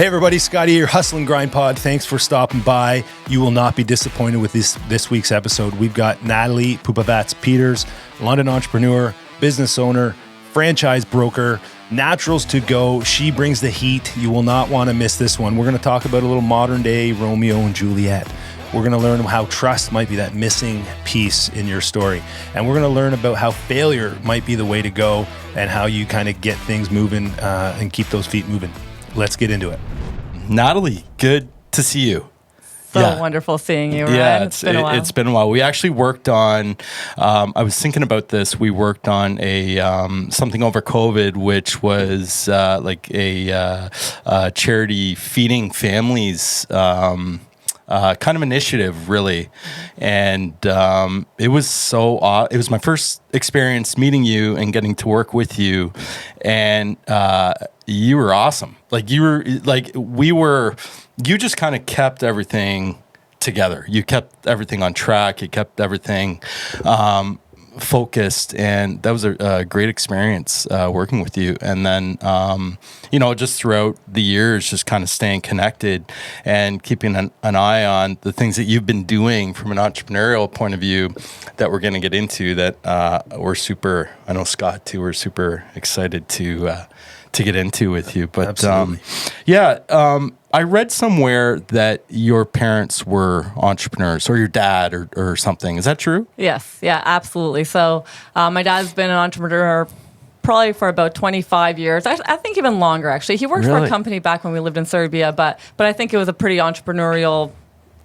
Hey everybody, Scotty, your Hustle and Grind Pod. Thanks for stopping by. You will not be disappointed with this week's episode. We've got Natali Pupovac-Peters, London entrepreneur, business owner, franchise broker, Naturals2Go. She brings the heat. You will not want to miss this one. We're going to talk about a little modern day Romeo and Juliet. We're going to learn how trust might be that missing piece in your story. And we're going to learn about how failure might be the way to go and how you kind of get things moving and keep those feet moving. Let's get into it. Natali, good to see you. So wonderful seeing you, Ryan. Yeah, it's been a while. It's been a while. We actually worked on, I was thinking about this. We worked on a something over COVID, which was like a charity feeding families kind of initiative, really. And it was it was my first experience meeting you and getting to work with you. And you were awesome. You just kind of kept everything together. You kept everything on track. You kept everything focused, and that was a great experience working with you. And then, just throughout the years, just kind of staying connected and keeping an eye on the things that you've been doing from an entrepreneurial point of view that we're going to get into that I know Scott too, we're super excited to get into with you. But I read somewhere that your parents were entrepreneurs, or your dad or something. Is that true? Yes. Yeah, absolutely. So my dad's been an entrepreneur probably for about 25 years. I think even longer, actually. He worked for a company back when we lived in Serbia, but I think it was a pretty entrepreneurial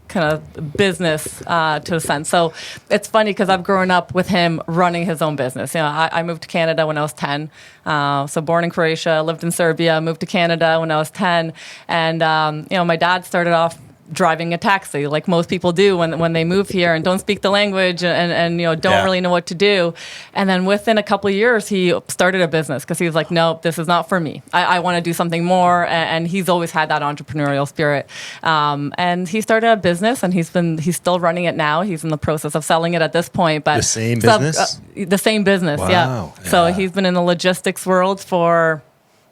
kind of business to a sense. So it's funny because I've grown up with him running his own business. You know, I moved to Canada when I was 10. So born in Croatia, lived in Serbia, moved to Canada when I was 10. And, my dad started off driving a taxi like most people do when they move here and don't speak the language and don't really know what to do. And then within a couple of years, he started a business because he was like, nope, this is not for me. I want to do something more. And he's always had that entrepreneurial spirit. And he started a business, and he's still running it now. He's in the process of selling it at this point. But the same business? The same business, wow. Yeah. So he's been in the logistics world for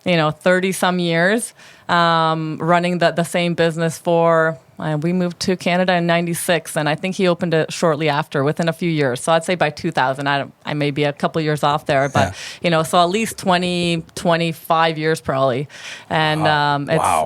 30 some years, running the same business for, we moved to Canada in 96, and I think he opened it shortly after, within a few years. So I'd say by 2000, I may be a couple years off there, but, so at least 20, 25 years probably. And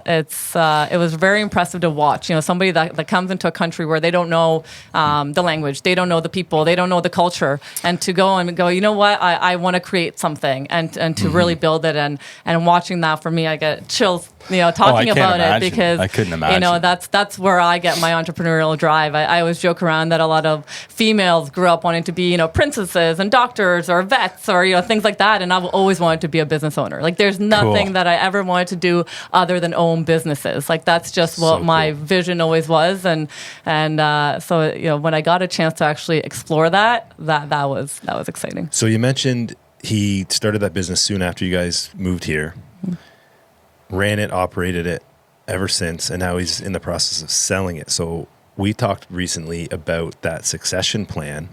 it was very impressive to watch, somebody that comes into a country where they don't know the language, they don't know the people, they don't know the culture, and to go, you know what, I want to create something and to really build it. And watching that, for me, I get chills, talking about it, because I couldn't imagine. That's where I get my entrepreneurial drive. I always joke around that a lot of females grew up wanting to be, princesses and doctors or vets or, things like that. And I've always wanted to be a business owner. Like, there's nothing that I ever wanted to do other than own businesses. Like, that's just what my vision always was. And so, when I got a chance to actually explore that was exciting. So you mentioned he started that business soon after you guys moved here. Ran it, operated it ever since, and now he's in the process of selling it. So we talked recently about that succession plan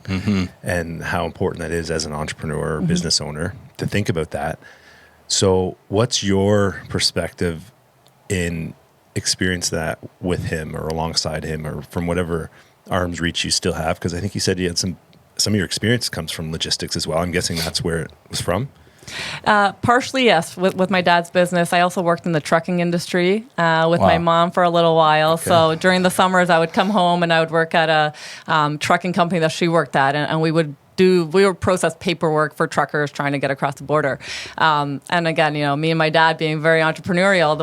and how important that is as an entrepreneur or business owner to think about that. So what's your perspective in experience that with him or alongside him or from whatever arm's reach you still have? Because I think you said you had some of your experience comes from logistics as well. I'm guessing that's where it was from. Partially, yes. With my dad's business, I also worked in the trucking industry with my mom for a little while. Okay. So during the summers, I would come home and I would work at a trucking company that she worked at, and we would process paperwork for truckers trying to get across the border. And again, me and my dad being very entrepreneurial,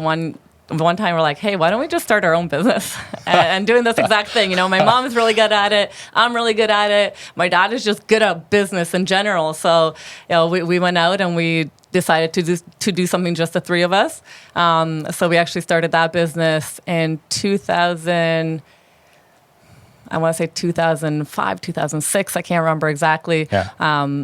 one time we're like, hey, why don't we just start our own business and doing this exact thing? My mom is really good at it. I'm really good at it. My dad is just good at business in general. So, we went out and we decided to do something, just the three of us. So we actually started that business in 2000. I want to say 2005, 2006. I can't remember exactly. Yeah.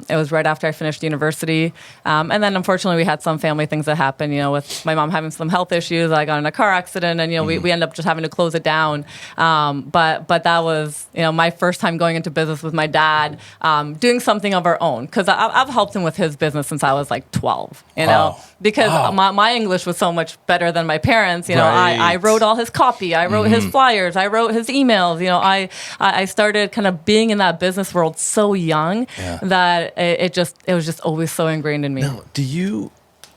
It was right after I finished university. And then unfortunately we had some family things that happened, with my mom having some health issues. I got in a car accident and, we ended up just having to close it down. But that was, my first time going into business with my dad, doing something of our own. Because I've helped him with his business since I was like 12, because my English was so much better than my parents. I wrote all his copy. I wrote his flyers. I wrote his emails. I started kind of being in that business world so young that it was just always so ingrained in me. Now,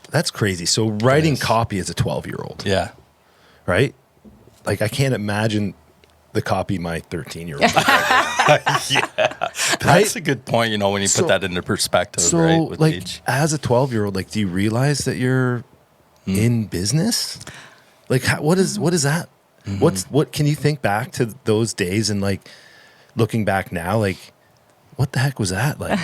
that's crazy. So writing copy as a 12-year-old. Yeah. Right? Like I can't imagine the copy my 13-year-old. Yeah. That's a good point, when you put that into perspective, right? With age. As a 12-year-old, do you realize that you're in business? Like, what is that? What can you think back to those days and looking back now, what the heck was that like?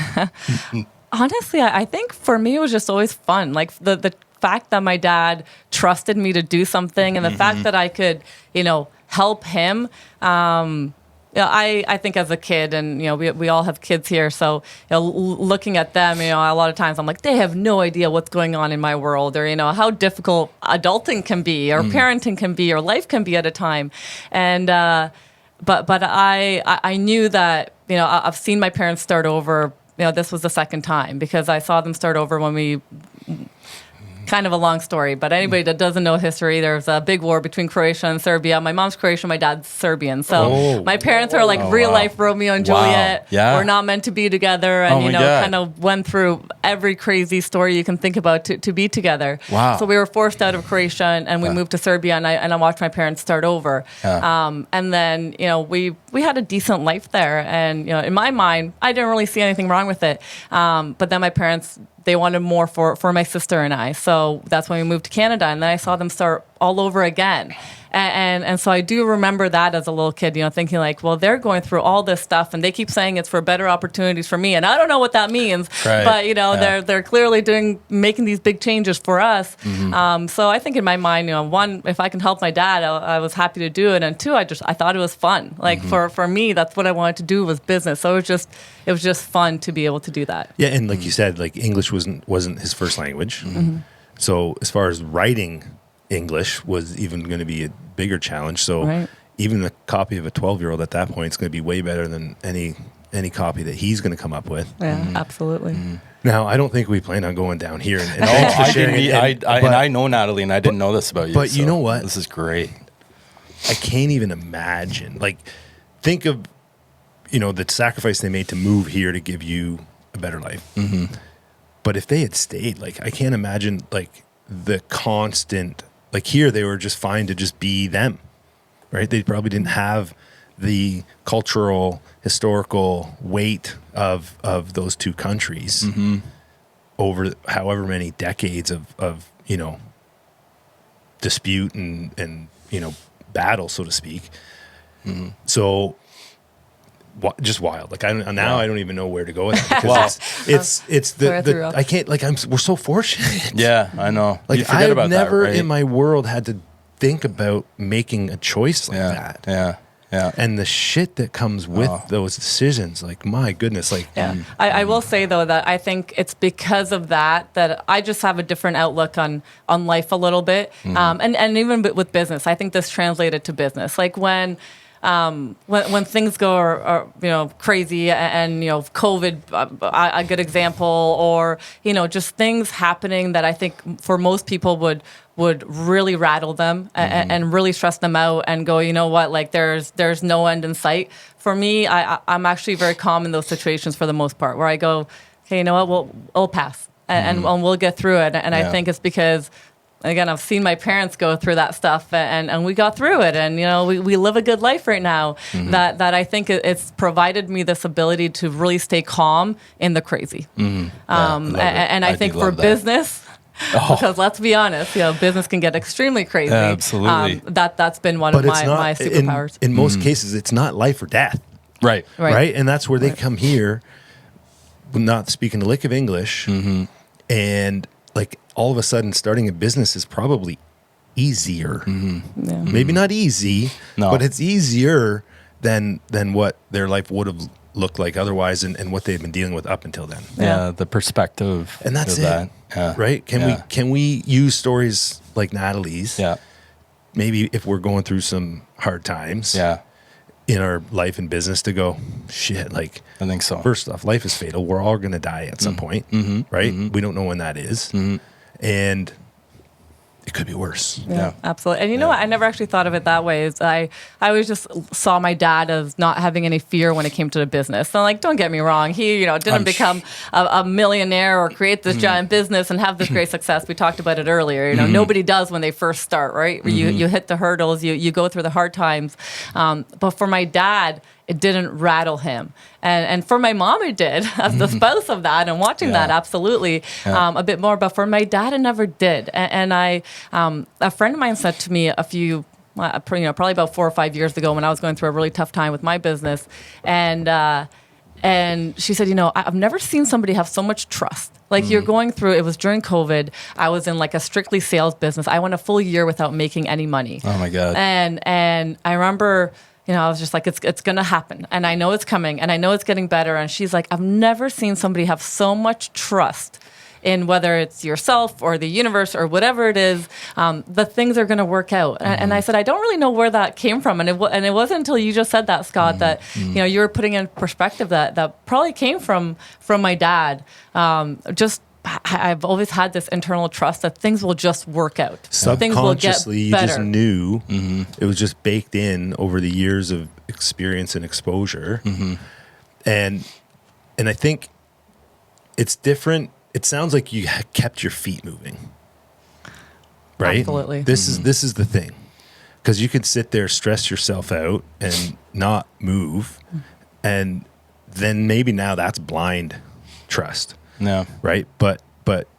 Honestly, I think for me it was just always fun. Like the fact that my dad trusted me to do something, and the fact that I could, help him. I think as a kid, and we all have kids here, so looking at them, a lot of times I'm like, they have no idea what's going on in my world, or how difficult adulting can be, or parenting can be, or life can be at a time, and but I knew that I've seen my parents start over. This was the second time, because I saw them start over when we. Kind of a long story, but anybody that doesn't know history, there's a big war between Croatia and Serbia. My mom's Croatian, my dad's Serbian. So my parents are like real life Romeo and Juliet. Yeah. We're not meant to be together, and kind of went through every crazy story you can think about to be together. Wow. So we were forced out of Croatia, and we moved to Serbia, and I watched my parents start over. Yeah. And then we had a decent life there, and in my mind, I didn't really see anything wrong with it. But then my parents. They wanted more for my sister and I. So that's when we moved to Canada. And then I saw them start all over again. And so I do remember that as a little kid, thinking well, they're going through all this stuff and they keep saying it's for better opportunities for me. And I don't know what that means, right. But they're clearly making these big changes for us. So I think in my mind, one, if I can help my dad, I was happy to do it. And two, I thought it was fun. For me, that's what I wanted to do was business. So it was just fun to be able to do that. Yeah. And like you said, English wasn't his first language. So as far as writing English was even going to be a bigger challenge. So even the copy of a 12-year-old at that point is going to be way better than any copy that he's going to come up with. Yeah, absolutely. Now, I don't think we plan on going down here. And I know Natali, and I didn't know this about you. But you know what? This is great. I can't even imagine. Think of, the sacrifice they made to move here to give you a better life. But if they had stayed, I can't imagine, the constant... here, they were just fine to just be them, right? They probably didn't have the cultural, historical weight of those two countries over however many decades of dispute and battle, so to speak. So just wild. I don't even know where to go with it, because it's the I can't we're so fortunate. Yeah, I know. I've never in my world had to think about making a choice like that. Yeah. And the shit that comes with those decisions, my goodness, I will say though that I think it's because of that I just have a different outlook on life a little bit, and even with business. I think this translated to business, when things go crazy, and COVID, a good example, or just things happening that I think for most people would really rattle them and really stress them out and go, there's no end in sight. For me, I'm actually very calm in those situations for the most part, where I go, hey, you know what, we'll pass and we'll get through it. And I think it's because, again, I've seen my parents go through that stuff, and we got through it, and we live a good life right now. That I think it's provided me this ability to really stay calm in the crazy. And I think for business, because let's be honest, business can get extremely crazy. Absolutely, that's been one of my superpowers. In most cases, it's not life or death. Right. And that's where they come here, not speaking a lick of English, and all of a sudden starting a business is probably easier. Maybe not easy, but it's easier than what their life would have looked like otherwise, and what they've been dealing with up until then. Yeah, the perspective. And that's of it. that. Yeah. Right? Can we use stories like Natalie's? Yeah. Maybe if we're going through some hard times. Yeah. In our life and business to go, shit, like, I think so. First off, life is fatal. We're all going to die at some point, right? We don't know when that is. And it could be worse. Yeah, absolutely. And you know what? I never actually thought of it that way. Is I always just saw my dad as not having any fear when it came to the business. So, like, don't get me wrong. He, didn't become a millionaire or create this giant business and have this great success. We talked about it earlier. Nobody does when they first start, right? You hit the hurdles, you go through the hard times. But for my dad, it didn't rattle him. And for my mom, it did, as the spouse of that and watching that, absolutely, a bit more. But for my dad, it never did. And a friend of mine said to me probably about 4 or 5 years ago when I was going through a really tough time with my business. And she said, I've never seen somebody have so much trust. Like you're going through, it was during COVID. I was in like a strictly sales business. I went a full year without making any money. Oh my God. And I remember, I was just like, it's going to happen. And I know it's coming and I know it's getting better. And she's like, I've never seen somebody have so much trust in whether it's yourself or the universe or whatever it is, the things are going to work out. And I said, I don't really know where that came from. And it wasn't until you just said that, Scott, that, you were putting in perspective that probably came from my dad. I've always had this internal trust that things will just work out. Subconsciously, you just knew. It was just baked in over the years of experience and exposure. And I think it's different. It sounds like you kept your feet moving, right? Absolutely. This is the thing, because you can sit there, stress yourself out, and not move, and then maybe now that's blind trust. No. Right. But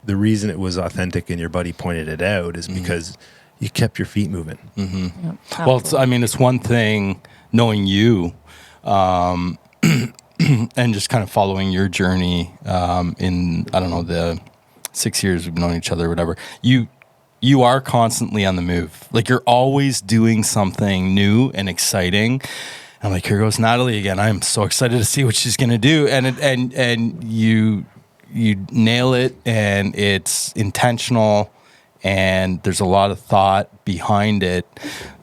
the reason it was authentic and your buddy pointed it out is because you kept your feet moving. Yep, well, it's one thing knowing you, and just kind of following your journey, in, I don't know, the 6 years we've known each other or whatever. You are constantly on the move. Like you're always doing something new and exciting. I'm like, here goes Natalie again. I'm so excited to see what she's going to do. And you nail it, and it's intentional, and there's a lot of thought behind it,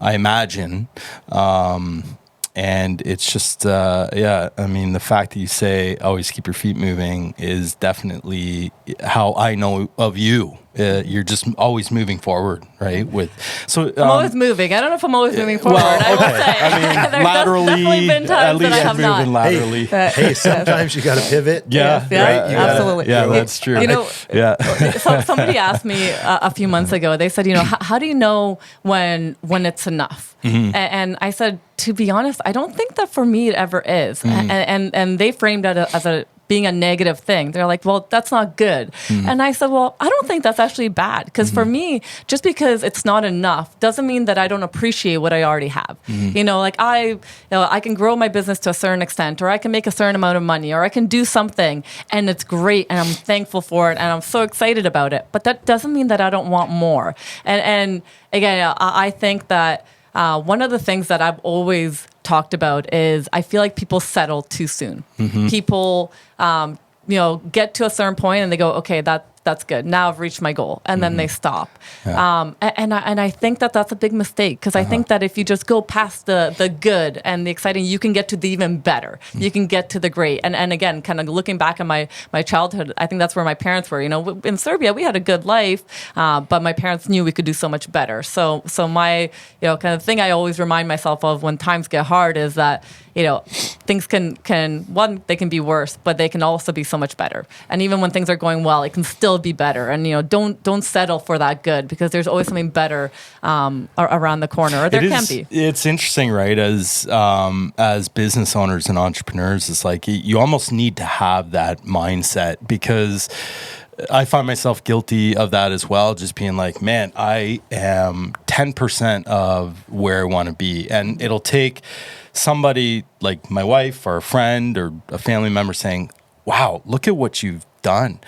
I imagine. And it's just, the fact that you say always keep your feet moving is definitely how I know of you. You're just always moving forward, right? I'm always moving. I don't know if I'm always moving forward. Well, okay. I would say. I mean, laterally, been times at least that I have you're moving not. laterally. Hey, sometimes you got to pivot. Yeah, right? Absolutely. Yeah, that's true. Somebody asked me a few months ago. They said, how do you know when it's enough? And I said, to be honest, I don't think that for me it ever is. And they framed it as being a negative thing. They're like, well, that's not good. And I said, well, I don't think that's actually bad. Because for me, just because it's not enough doesn't mean that I don't appreciate what I already have. I can grow my business to a certain extent, or I can make a certain amount of money, or I can do something and it's great and I'm thankful for it and I'm so excited about it. But that doesn't mean that I don't want more. And again, I think that one of the things that I've always talked about is I feel like people settle too soon. People, get to a certain point and they go, okay, that's good. Now I've reached my goal. And then they stop. Yeah. And I think that that's a big mistake, because I think that if you just go past the good and the exciting, you can get to the even better. You can get to the great. And again, kind of looking back at my childhood, I think that's where my parents were. In Serbia, we had a good life, but my parents knew we could do so much better. So my, kind of thing I always remind myself of when times get hard is that, things they can be worse, but they can also be so much better. And even when things are going well, it can still be better. And don't settle for that good, because there's always something better around the corner, or there can be. It's interesting, right? As business owners and entrepreneurs, it's like you almost need to have that mindset, because I find myself guilty of that as well. Just being like, man, I am 10% of where I want to be, and it'll take somebody like my wife or a friend or a family member saying, wow, look at what you've done.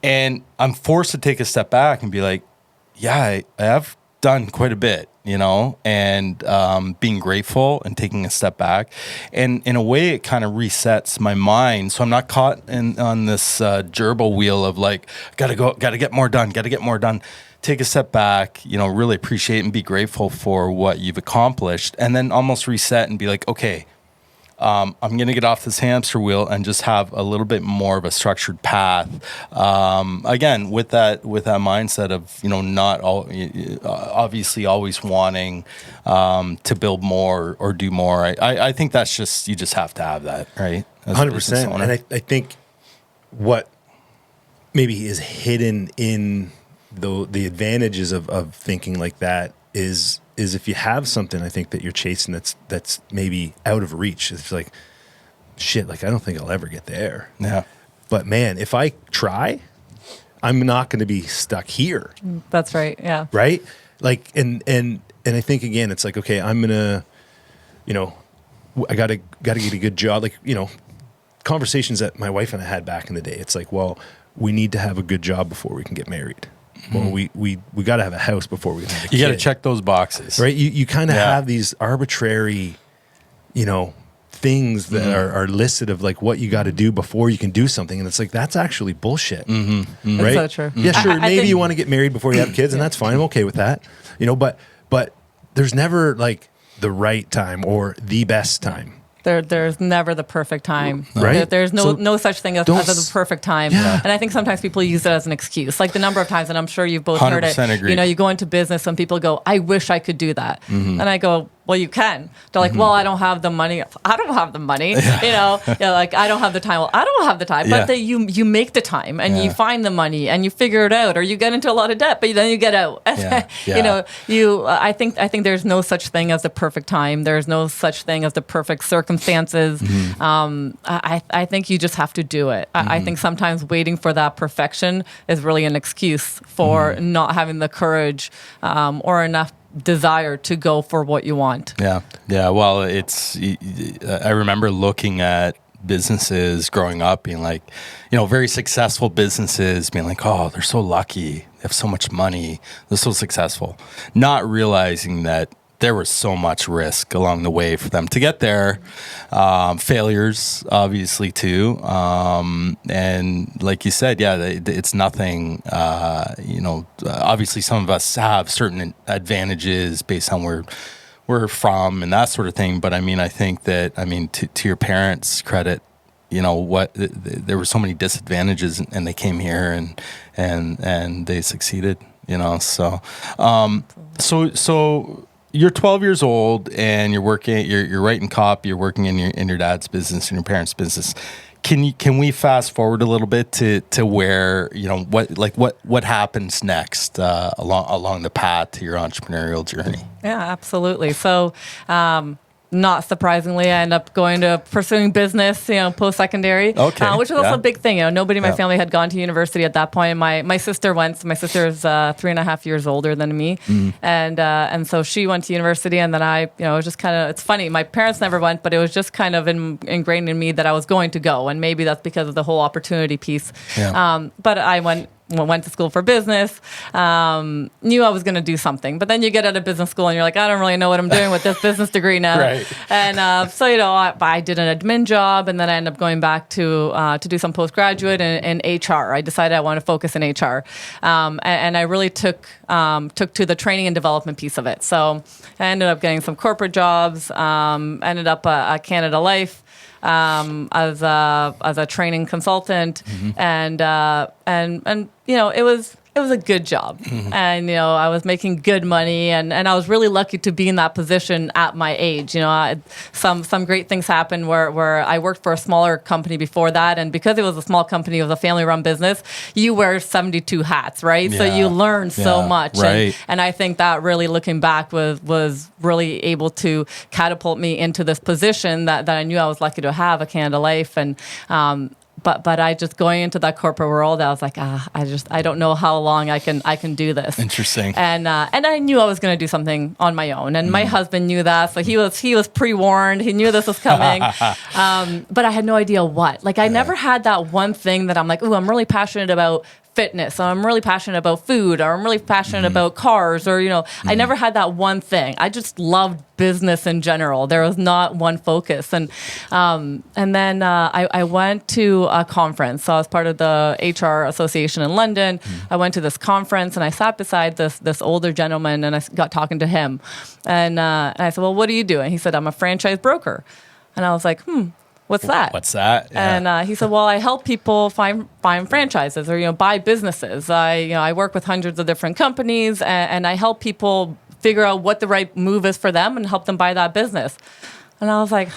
And I'm forced to take a step back and be like, yeah, I have done quite a bit, you know, and being grateful and taking a step back. And in a way, it kind of resets my mind. So I'm not caught on this gerbil wheel of like, got to get more done. Take a step back, you know, really appreciate and be grateful for what you've accomplished, and then almost reset and be like, okay, I'm going to get off this hamster wheel and just have a little bit more of a structured path. Again, with that mindset of, you know, not all, obviously always wanting to build more or do more. I think that's just, you just have to have that, right? 100%. And I think what maybe is hidden in the advantages of thinking like that is if you have something, I think, that you're chasing that's maybe out of reach. It's like, shit, like I don't think I'll ever get there. Yeah. But man, if I try, I'm not going to be stuck here. That's right. Yeah. Right? Like, and I think again, it's like, okay, I'm going to, you know, I got to get a good job. Like, you know, conversations that my wife and I had back in the day. It's like, well, we need to have a good job before we can get married. Well, we got to have a house before we can have a kid. You got to check those boxes. Right? You kind of have these arbitrary, you know, things that are listed of like what you got to do before you can do something. And it's like, that's actually bullshit. Right? That's so true. Yeah, sure. Maybe you want to get married before you have kids, and that's fine. I'm okay with that. You know, but there's never like the right time or the best time. There's never the perfect time. Right. There's no such thing as the perfect time. Yeah. And I think sometimes people use it as an excuse. Like the number of times, and I'm sure you've both heard it. 100% agree. You know, you go into business and people go, I wish I could do that. And I go, well, you can. They're like, well, I don't have the money. I don't have the money. You know, like I don't have the time. Well, I don't have the time. But you make the time and you find the money and you figure it out, or you get into a lot of debt, but then you get out. You know, I think there's no such thing as the perfect time. There's no such thing as the perfect circumstances. I think you just have to do it. I think sometimes waiting for that perfection is really an excuse for not having the courage or enough desire to go for what you want. Yeah. Well, I remember looking at businesses growing up being like, you know, very successful businesses being like, oh, they're so lucky. They have so much money. They're so successful. Not realizing that there was so much risk along the way for them to get there. Failures, obviously, too. And like you said, it's nothing, you know, obviously some of us have certain advantages based on where we're from and that sort of thing. But I mean, I think that, to your parents' credit, you know, there were so many disadvantages and they came here and they succeeded, you know, so you're 12 years old and you're working. You're writing copy. You're working in your dad's business and your parents' business. Can we fast forward a little bit to where, you know, what happens next along the path to your entrepreneurial journey? Yeah, absolutely. So. Not surprisingly, I ended up going to pursuing business, you know, post-secondary, which was also a big thing. You know, nobody in my family had gone to university at that point. My sister went. So my sister is 3.5 years older than me, and so she went to university, and then I, you know, it was just kind of, it's funny. My parents never went, but it was just kind of ingrained in me that I was going to go, and maybe that's because of the whole opportunity piece. Yeah. But I went to school for business, knew I was going to do something. But then you get out of business school and you're like, I don't really know what I'm doing with this business degree now. Right. And so, you know, I did an admin job, and then I ended up going back to do some postgraduate in HR. I decided I want to focus in HR. And I really took to the training and development piece of it. So I ended up getting some corporate jobs, ended up at Canada Life. As a training consultant, and you know, it was a good job, and you know, I was making good money, and I was really lucky to be in that position at my age. You know, some great things happened where I worked for a smaller company before that, and because it was a small company, it was a family-run business. You wear 72 hats, right? Yeah. So you learn so much, right. And I think that really, looking back, was really able to catapult me into this position that I knew I was lucky to have at Canada Life, and. But I just, going into that corporate world, I was like, I don't know how long I can do this. Interesting. And I knew I was going to do something on my own, and my husband knew that, so he was pre-warned. He knew this was coming, but I had no idea what. Like, I never had that one thing that I'm like, ooh, I'm really passionate about fitness, or I'm really passionate about food, or I'm really passionate about cars, or, I never had that one thing. I just loved business in general. There was not one focus. And then I went to a conference. So I was part of the HR Association in London. I went to this conference and I sat beside this older gentleman and I got talking to him. And I said, well, what do you do? And he said, I'm a franchise broker. And I was like, what's that? What's that? Yeah. And he said, well, I help people find franchises or, buy businesses. I work with hundreds of different companies and I help people figure out what the right move is for them and help them buy that business. And I was like,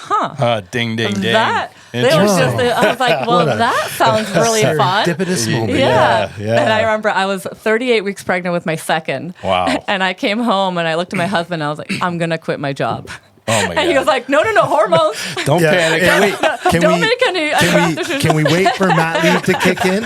ding, ding, ding. I was like, well, that sounds really fun. Serendipitous moment. Yeah. And I remember I was 38 weeks pregnant with my second. Wow. And I came home and I looked at my husband and I was like, I'm going to quit my job. Oh my God. And he was like, no, hormones. Don't panic. Don't make any. Can we wait for mat leave to kick in?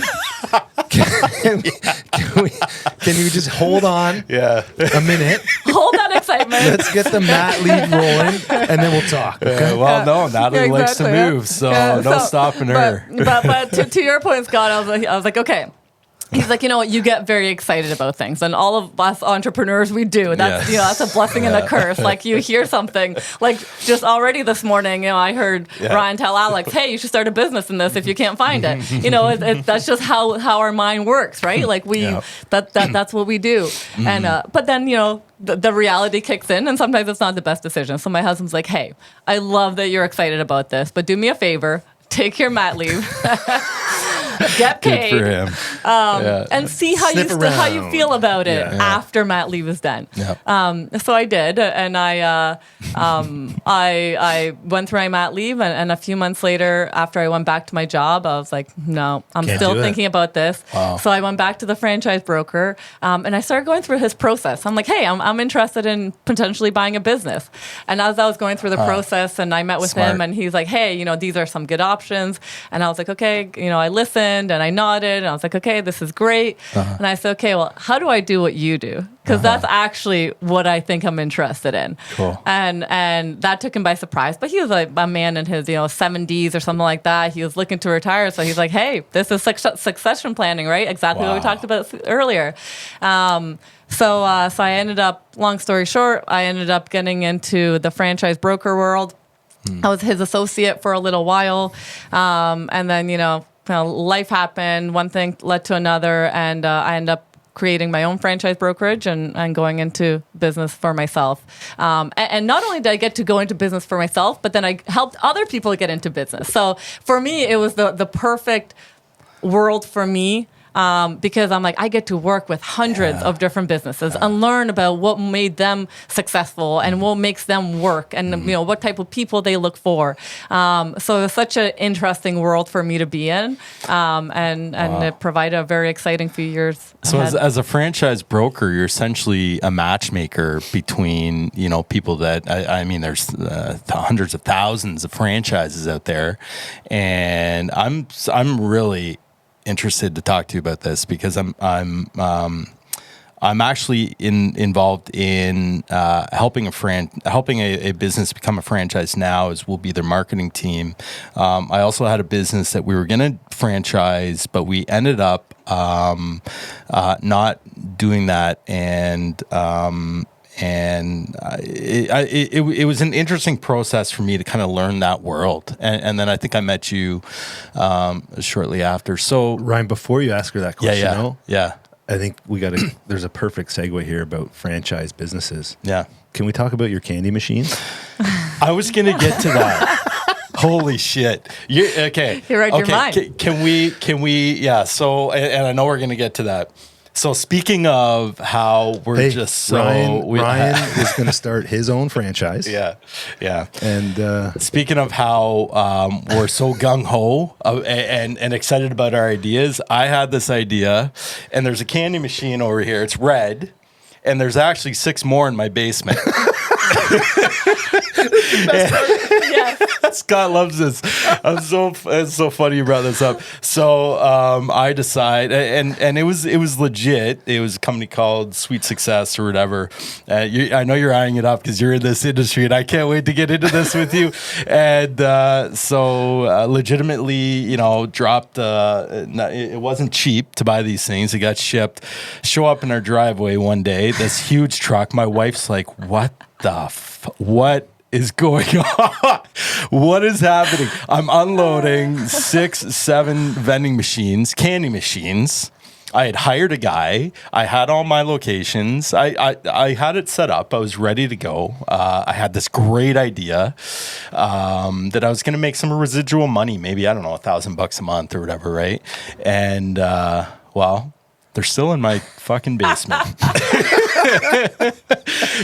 Can you just hold on a minute? Hold that excitement. Let's get the mat leave rolling, and then we'll talk. Okay? No, Natalie likes to move, so no stopping her. But to your point, Scott, I was like, okay. He's like, you get very excited about things, and all of us entrepreneurs, we do. That's that's a blessing and a curse. Like you hear something, like just already this morning, I heard Ryan tell Alex, "Hey, you should start a business in this if you can't find it." That's just how our mind works, right? Like that's what we do. And but then the reality kicks in, and sometimes it's not the best decision. So my husband's like, "Hey, I love that you're excited about this, but do me a favor, take your mat leave." Get paid. Good for him. And see how you feel about it after mat leave is done. Yep. So I did, and I went through my mat leave, and a few months later, after I went back to my job, I was like, no, I'm still thinking about this. Wow. So I went back to the franchise broker, and I started going through his process. I'm like, hey, I'm interested in potentially buying a business. And as I was going through the process, and I met with him, and he's like, hey, these are some good options. And I was like, okay, I listened. And I nodded and I was like, okay, this is great. And I said, okay, well, how do I do what you do? Because that's actually what I think I'm interested in. Cool. And that took him by surprise. But he was like a man in his 70s or something like that. He was looking to retire. So he's like, hey, this is succession planning, right? Exactly what we talked about earlier. So I ended up, long story short, I ended up getting into the franchise broker world. I was his associate for a little while. And then, life happened, one thing led to another, and I ended up creating my own franchise brokerage and going into business for myself. And not only did I get to go into business for myself, but then I helped other people get into business. So for me, it was the perfect world for me. Because I'm like, I get to work with hundreds of different businesses and learn about what made them successful and what makes them work and what type of people they look for. So it's such an interesting world for me to be in, and it provided a very exciting few years. So as a franchise broker, you're essentially a matchmaker between people that I mean, there's hundreds of thousands of franchises out there, and I'm really interested to talk to you about this because I'm actually involved in helping a business become a franchise now, as we'll be their marketing team. I also had a business that we were going to franchise, but we ended up not doing that, and it was an interesting process for me to kind of learn that world. And then I think I met you shortly after. So Ryan, before you ask her that question, yeah. I think there's a perfect segue here about franchise businesses. Yeah. Can we talk about your candy machine? I was going to get to that. Holy shit. Okay. You're right, your mind. Can we, yeah. So, and I know we're going to get to that. So speaking of how we're Ryan is going to start his own franchise. Yeah. And speaking of how we're so gung-ho and excited about our ideas, I had this idea, and there's a candy machine over here. It's red, and there's actually 6 more in my basement. Yes. Scott loves this. It's so funny you brought this up. So I decide, and it was legit. It was a company called Sweet Success or whatever. I know you're eyeing it up because you're in this industry, and I can't wait to get into this with you. And so legitimately, you know, dropped. It wasn't cheap to buy these things. It got shipped. Show up in our driveway one day. This huge truck. My wife's like, "What the? What is going on? What is happening?" I'm unloading 6-7 vending machines, candy machines. I had hired a guy. I had all my locations. I had it set up. I was ready to go. I had this great idea that I was going to make some residual money, maybe, I don't know, $1,000 a month or whatever, right? And, well, they're still in my fucking basement.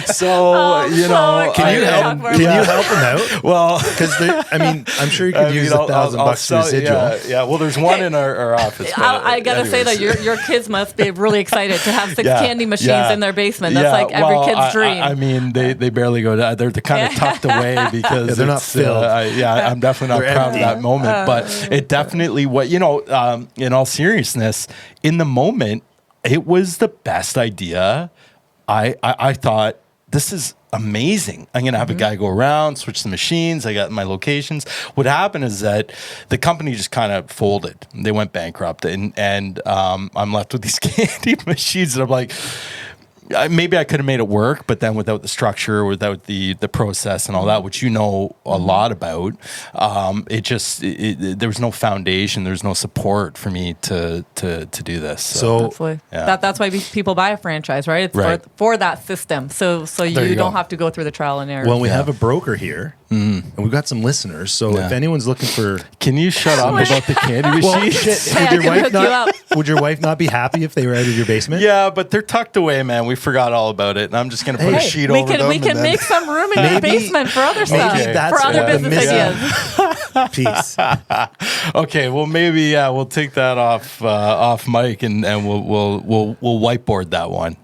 So, you know, can you help them out? Well, because I mean, I'm sure you could use $1,000 residual. Yeah. Well, there's one in our office. I gotta say that your kids must be really excited to have 6 candy machines in their basement. That's like every kid's dream. I mean, they barely go down. They're kind of tucked away because they're not filled. I'm definitely not proud of that moment. But it definitely, in all seriousness, in the moment, it was the best idea. I thought, this is amazing. I'm going to have a guy go around, switch the machines. I got my locations. What happened is that the company just kind of folded. They went bankrupt. And I'm left with these candy machines. And I'm like, maybe I could have made it work, but then without the structure, without the process and all that, which you know a lot about, there was no foundation, there's no support for me to do this. So that's why people buy a franchise, right? It's for that system, so you don't have to go through the trial and error. Well, we have a broker here. And we've got some listeners, so if anyone's looking for, can you shut up about the candy machines? Would your wife not be happy if they were out of your basement? Yeah, but they're tucked away, man. We forgot all about it, and I'm just going to put a sheet over them. We can make some room in your basement for other stuff, for other business ideas. Peace. Okay, well maybe we'll take that off mic, and we'll whiteboard that one.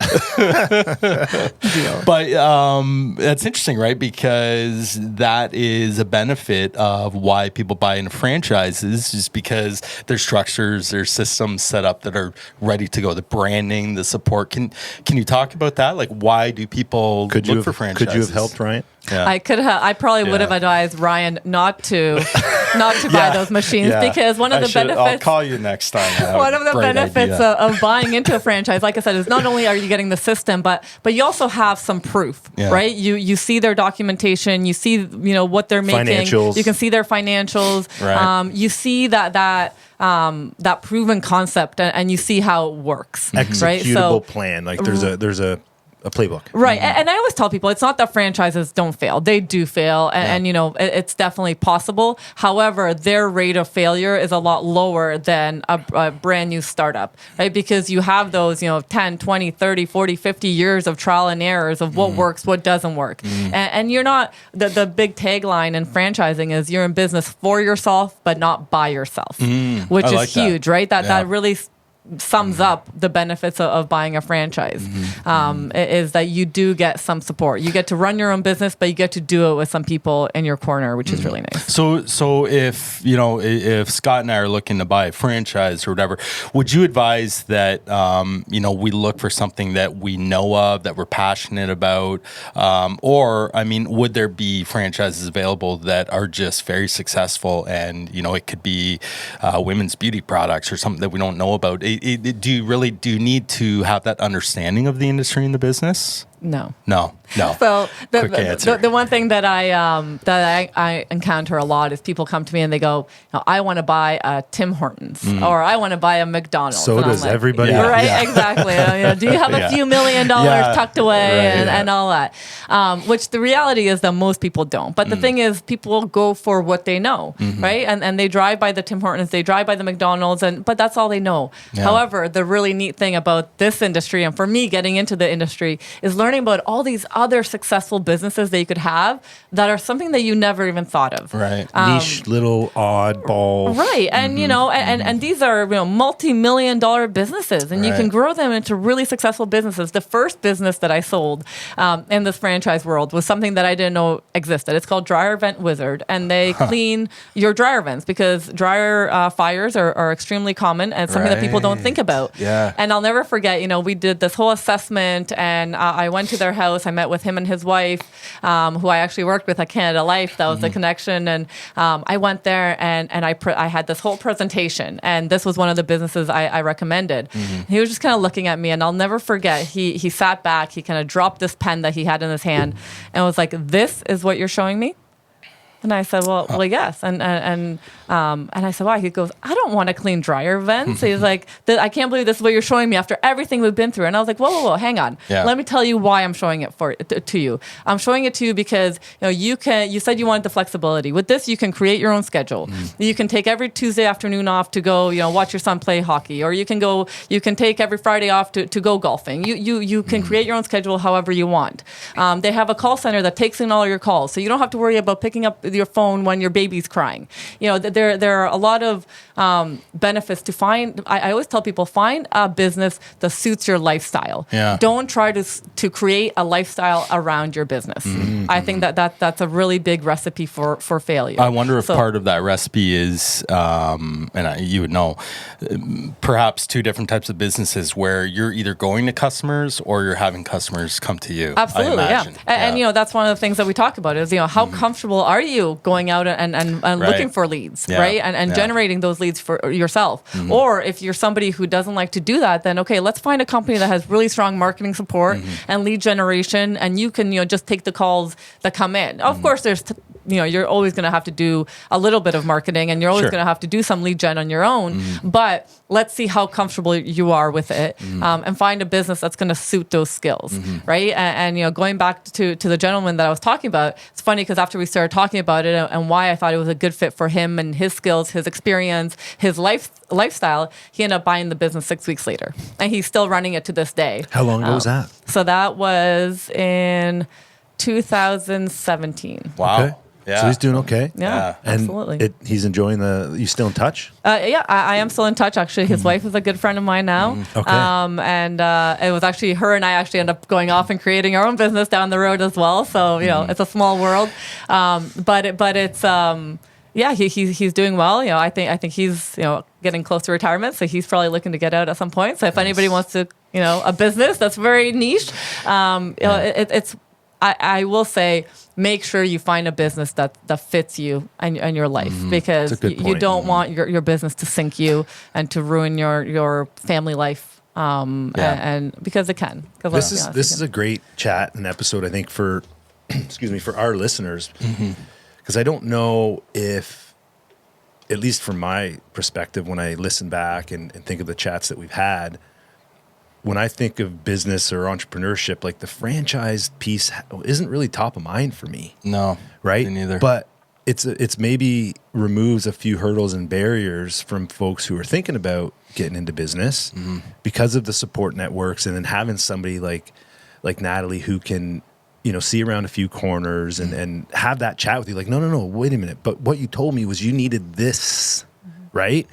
But that's interesting, right? Because that is a benefit of why people buy into franchises, just because there's structures, there's systems set up that are ready to go. The branding, the support. Can you talk about that? Like, why do people look for franchises? Could you have helped, Ryan? Yeah. I could have. I probably would have advised Ryan not to buy those machines because one of the benefits. I'll call you next time. One of the benefits of buying into a franchise, like I said, is not only are you getting the system, but you also have some proof, right? You see their documentation, you see what they're making, financials. You can see their financials, right. You see that proven concept, and you see how it works. Executable plan. Like there's a playbook. Right. And I always tell people, it's not that franchises don't fail. They do fail. And it's definitely possible. However, their rate of failure is a lot lower than a brand new startup, right? Because you have those, 10, 20, 30, 40, 50 years of trial and errors of what works, what doesn't work. And you're not, the big tagline in franchising is you're in business for yourself, but not by yourself, which is huge, right? That really sums up the benefits of buying a franchise. Is that you do get some support. You get to run your own business, but you get to do it with some people in your corner, which is really nice. So if Scott and I are looking to buy a franchise or whatever, would you advise that we look for something that we know of, that we're passionate about, or would there be franchises available that are just very successful, and it could be women's beauty products or something that we don't know about? Do you need to have that understanding of the industry and the business? No. So the one thing that I encounter a lot is people come to me and they go, I want to buy a Tim Hortons or I want to buy a McDonald's. So and does everybody. Right? Yeah. Exactly. Do you have a few $1 million tucked away and all that? Which the reality is that most people don't. But the thing is, people go for what they know, right? And they drive by the Tim Hortons, they drive by the McDonald's, but that's all they know. Yeah. However, the really neat thing about this industry, and for me getting into the industry, is learning learning about all these other successful businesses that you could have that are something that you never even thought of. Right. Niche, little, oddball. Right. And, and these are, multi-million-dollar businesses, and you can grow them into really successful businesses. The first business that I sold in this franchise world was something that I didn't know existed. It's called Dryer Vent Wizard, and they clean your dryer vents because dryer fires are extremely common and something that people don't think about. Yeah. And I'll never forget, we did this whole assessment, and I went to their house. I met with him and his wife, who I actually worked with at Canada Life. That was the connection. And I went there, and I had this whole presentation, and this was one of the businesses I recommended. He was just kind of looking at me, and I'll never forget. He sat back, he kind of dropped this pen that he had in his hand, and was like, "This is what you're showing me?" And I said, well, yes. And I said, why? He goes, I don't want to clean dryer vents. He's like, I can't believe this is what you're showing me after everything we've been through. And I was like, whoa, hang on. Yeah. Let me tell you why I'm showing it to you. I'm showing it to you because you said you wanted the flexibility. With this, you can create your own schedule. You can take every Tuesday afternoon off to go, watch your son play hockey, or you can take every Friday off to go golfing. You can create your own schedule however you want. They have a call center that takes in all your calls, so you don't have to worry about picking up your phone when your baby's crying. There are a lot of benefits to find. I always tell people, find a business that suits your lifestyle. Yeah. Don't try to create a lifestyle around your business. I think that's a really big recipe for failure. I wonder if part of that recipe is, you would know, perhaps two different types of businesses where you're either going to customers or you're having customers come to you. Absolutely, yeah. And that's one of the things that we talk about is, how comfortable are you going out and looking for leads, right? And generating those leads for yourself. Or if you're somebody who doesn't like to do that, then okay, let's find a company that has really strong marketing support and lead generation, and you can just take the calls that come in. Of course, there's you're always going to have to do a little bit of marketing, and you're always going to have to do some lead gen on your own. But let's see how comfortable you are with it, and find a business that's going to suit those skills, right? And going back to the gentleman that I was talking about, it's funny because after we started talking about it and why I thought it was a good fit for him and his skills, his experience, his lifestyle, he ended up buying the business 6 weeks later, and he's still running it to this day. How long ago was that? So that was in 2017. Wow. Okay. Yeah. So he's doing okay. Yeah, And absolutely. He's enjoying you still in touch? Yeah, I am still in touch. Actually, his wife is a good friend of mine now. Okay. And it was actually her and I actually ended up going off and creating our own business down the road as well. So it's a small world, but it's he's doing well. I think he's getting close to retirement, so he's probably looking to get out at some point. So if anybody wants to a business that's very niche, it's. I will say, make sure you find a business that fits you and your life, because you don't want your business to sink you and to ruin your family life. And because it can. This is a great chat and episode, I think, for for our listeners, because I don't know if, at least from my perspective, when I listen back and think of the chats that we've had, when I think of business or entrepreneurship, like the franchise piece isn't really top of mind for me. No, right? Me neither. But it's maybe removes a few hurdles and barriers from folks who are thinking about getting into business because of the support networks, and then having somebody like Natali who can see around a few corners and have that chat with you. Like, no, wait a minute. But what you told me was you needed this, right?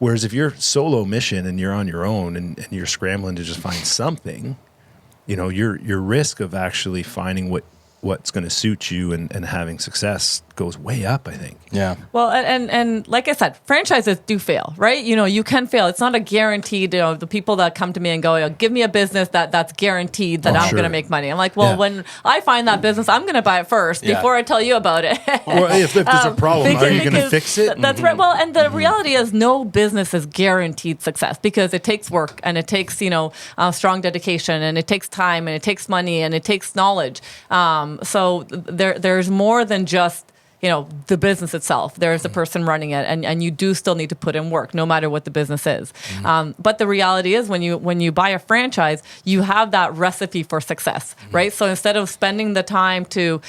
Whereas if you're solo mission and you're on your own and you're scrambling to just find something, your risk of actually finding what's going to suit you and having success goes way up, I think. Yeah. Well, and like I said, franchises do fail, right? You can fail. It's not a guaranteed, the people that come to me and go, give me a business that's guaranteed that I'm going to make money. I'm like, well, when I find that business, I'm going to buy it first before I tell you about it. Or if there's a problem, are you going to fix it? That's right. Well, and the reality is no business is guaranteed success, because it takes work, and it takes, strong dedication, and it takes time, and it takes money, and it takes knowledge. So there's more than just the business itself. There's the person running it, and you do still need to put in work, no matter what the business is. But the reality is, when you buy a franchise, you have that recipe for success, right? So instead of spending the time to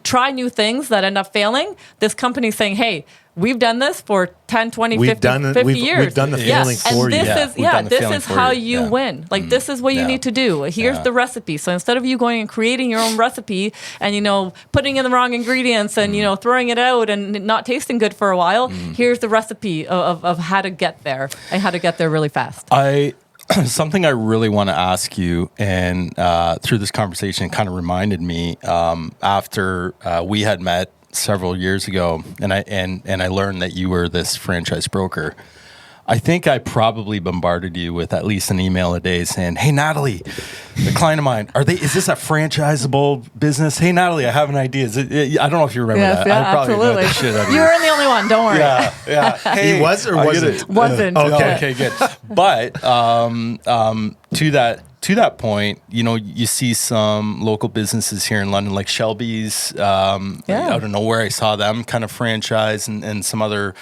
try new things that end up failing, this company's saying, hey, we've done this for 10, 20, We've 50, done it. 50 years. We've done the failing for you. And this is how you Yeah. win. Like, this is what you need to do. Here's the recipe. So instead of you going and creating your own recipe and, putting in the wrong ingredients and, throwing it out and not tasting good for a while, here's the recipe of how to get there and how to get there really fast. Something I really want to ask you, and through this conversation, kind of reminded me after we had met several years ago, and I learned that you were this franchise broker. I think I probably bombarded you with at least an email a day saying, "Hey, Natali, a client of mine, is this a franchisable business? Hey, Natali, I have an idea." I don't know if you remember that. Yeah, I probably absolutely. the shit out of You weren't the only one. Don't worry. Yeah. Hey, He was or wasn't? Wasn't. Okay, good. But to that point, you see some local businesses here in London, like Shelby's. I don't know where I saw them kind of franchise and some other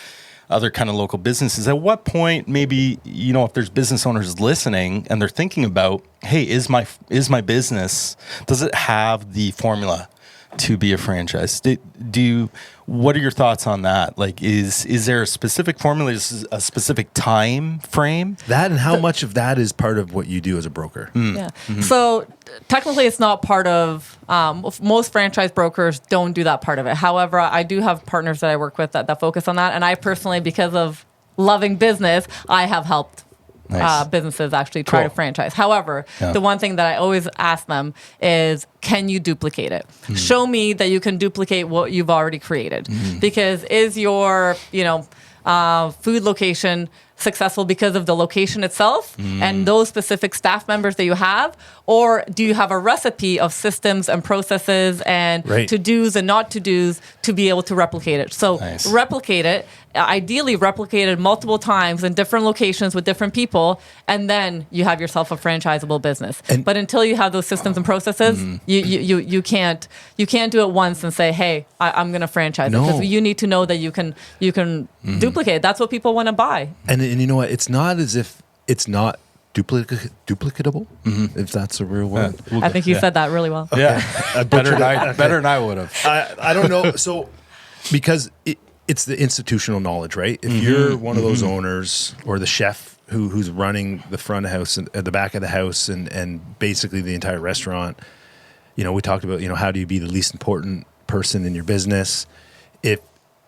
kind of local businesses. At what point, maybe, if there's business owners listening and they're thinking about, hey, is my business, does it have the formula to be a franchise? What are your thoughts on that? Like, is there a specific formula, is a specific time frame? That, and how much of that is part of what you do as a broker? Yeah. So technically it's not part of, most franchise brokers don't do that part of it. However, I do have partners that I work with that focus on that. And I personally, because of loving business, I have helped businesses actually try to franchise. However, the one thing that I always ask them is, can you duplicate it? Show me that you can duplicate what you've already created. Because is your, food location successful because of the location itself and those specific staff members that you have? Or do you have a recipe of systems and processes and to-dos and not to-dos to be able to replicate it? So replicate it, ideally replicate it multiple times in different locations with different people, and then you have yourself a franchisable business. But until you have those systems and processes, you can't do it once and say, hey, I'm going to franchise it. Because you need to know that you can duplicate it. That's what people want to buy. And you know what? It's not as if it's not duplicatable, if that's a real word. I think you said that really well. Okay. Yeah, better than I would have. I don't know. So, because it's the institutional knowledge, right? If you're one of those owners or the chef who's running the front of house and at the back of the house and basically the entire restaurant, we talked about, how do you be the least important person in your business?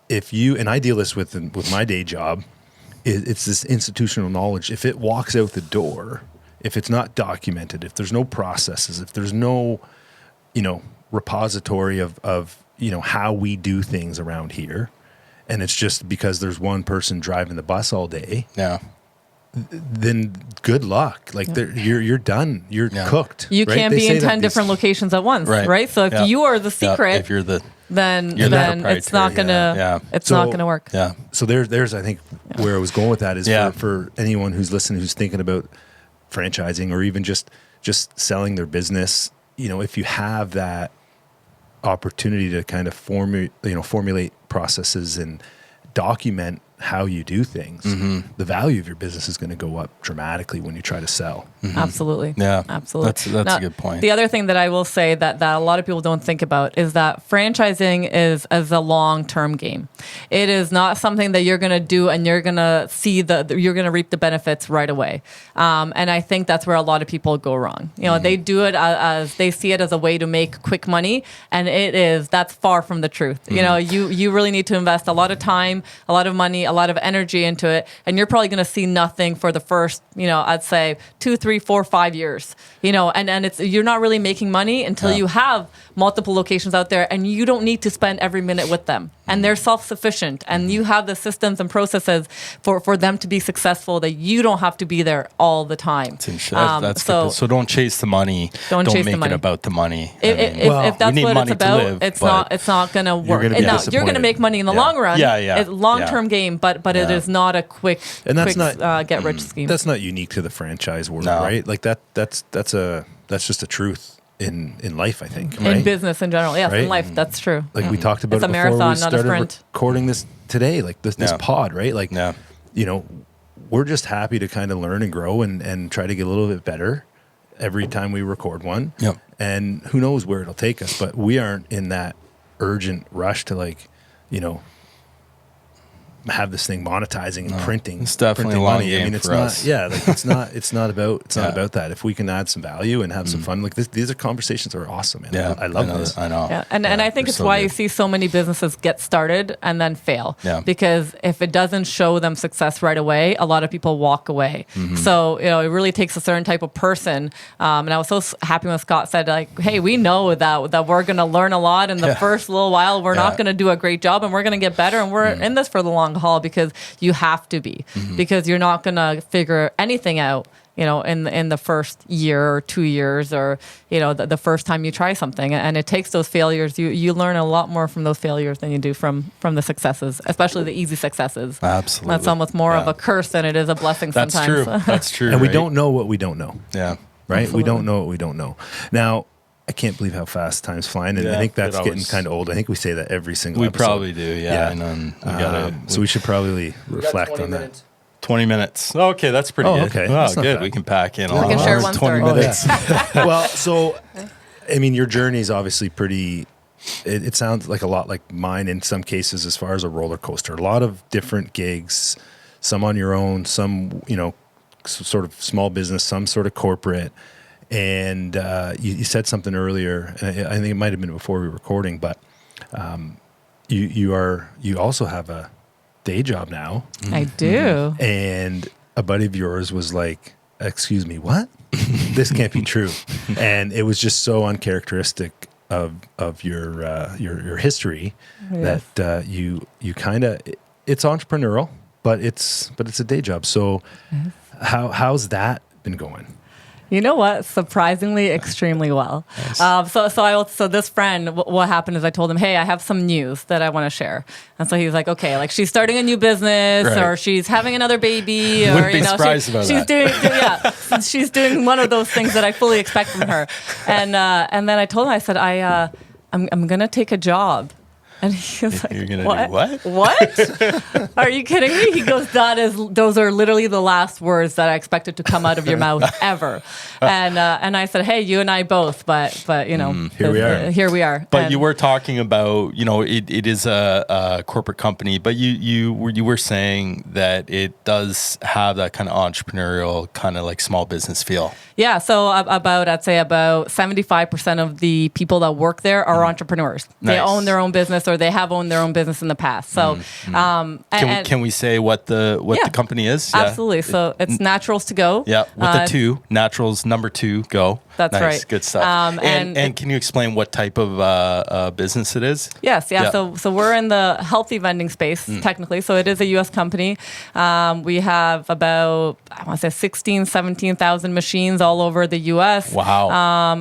If you, and I deal this with my day job, it's this institutional knowledge. If it walks out the door, if it's not documented, if there's no processes, if there's no, repository of how we do things around here, and it's just because there's one person driving the bus all day, then good luck. Like you're done. You're cooked. You can't be in 10 different locations at once, right? So if you are the secret, if you're then it's not gonna not gonna work. Yeah. So there's I think where I was going with that is for anyone who's listening who's thinking about franchising or even just selling their business, if you have that opportunity to kind of formulate processes and document how you do things, the value of your business is going to go up dramatically when you try to sell. Absolutely. Yeah. Absolutely. That's now, a good point. The other thing that I will say that a lot of people don't think about is that franchising is a long-term game. It is not something that you're going to do and you're going to see you're going to reap the benefits right away. And I think that's where a lot of people go wrong. They do it as they see it as a way to make quick money, and that's far from the truth. You really need to invest a lot of time, a lot of money, a lot of energy into it, and you're probably going to see nothing for the first, I'd say 2, 3, 4, 5 years, and it's, you're not really making money until you have multiple locations out there and you don't need to spend every minute with them and they're self-sufficient and you have the systems and processes for them to be successful that you don't have to be there all the time. So don't chase the money. Don't make it about the money. If that's what it's about, it's not going to work. You're going to make money in the long run. It's a long-term game, but it is not a quick get rich scheme. That's not unique to the franchise world, right? Like that's just a truth in life, I think. In business in general, yes, in life, that's true. Like we talked about it's it a before marathon, we started not a sprint. Recording this today, like this pod, right? Like, we're just happy to kind of learn and grow and try to get a little bit better every time we record one. Yep. And who knows where it'll take us, but we aren't in that urgent rush to have this thing monetizing and printing. It's definitely printing a long money. game I mean, it's for not. us. Yeah, like it's not about that. If we can add some value and have some fun, like these are conversations that are awesome, man. Yeah, I love this. I know. Yeah. And I think they're it's so why good. you see so many businesses get started and then fail. Yeah. Because if it doesn't show them success right away, a lot of people walk away. So, it really takes a certain type of person. And I was so happy when Scott said, like, hey, we know that we're going to learn a lot in the first little while. We're not going to do a great job, and we're going to get better. And we're in this for the long haul, because you have to be, because you're not going to figure anything out, in the first year or 2 years, or, the first time you try something. And it takes those failures. You learn a lot more from those failures than you do from the successes, especially the easy successes. Absolutely. That's almost more of a curse than it is a blessing That's sometimes. true. That's true. And we right? don't know what we don't know. Yeah. Right? Absolutely. We don't know what we don't know. Now, I can't believe how fast time's flying, and I think that's getting kind of old. I think we say that every single We episode. probably do. Yeah. And then we gotta. So we should probably reflect on that. 20 minutes. Okay, that's pretty good. Okay. Wow, That's not good. bad. We can pack in. We can share one 20 story. minutes. Well, so, I mean, your journey is obviously pretty, it sounds like a lot like mine in some cases as far as a roller coaster. A lot of different gigs, some on your own, some, sort of small business, some sort of corporate. And you said something earlier, and I think it might have been before we were recording, but you also have a day job now. I do. And a buddy of yours was like, excuse me, what? This can't be true. And it was just so uncharacteristic of your history that you kind of, it's entrepreneurial, but it's a day job. So how's that been going? You know what? Surprisingly, extremely well. Nice. So this friend, what happened is I told him, hey, I have some news that I want to share. And so he was like, okay, like she's starting a new business, Right. or she's having another baby, or Wouldn't be surprised about she's that. she's doing one of those things that I fully expect from her. And then I told him, I said, I'm gonna take a job. And he was like, You're gonna what? do What? Are you kidding me? He goes, those are literally the last words that I expected to come out of your mouth ever. And I said, hey, you and I both, but here we are. But And you were talking about, it is a corporate company, but you were saying that it does have that kind of entrepreneurial, kind of like small business feel. yeah, so I'd say about 75% of the people that work there are entrepreneurs. They Nice. own their own business, or they have owned their own business in the past. So, Can we say what the company is? Yeah. absolutely. So it's Naturals2Go. Yeah, with the two, Naturals number 2 Go. That's nice, right. Good stuff. And can you explain what type of business it is? Yes, yeah. Yeah. So we're in the healthy vending space, technically. So it is a U.S. company. We have about, I want to say 16, 17,000 machines all over the U.S. Wow.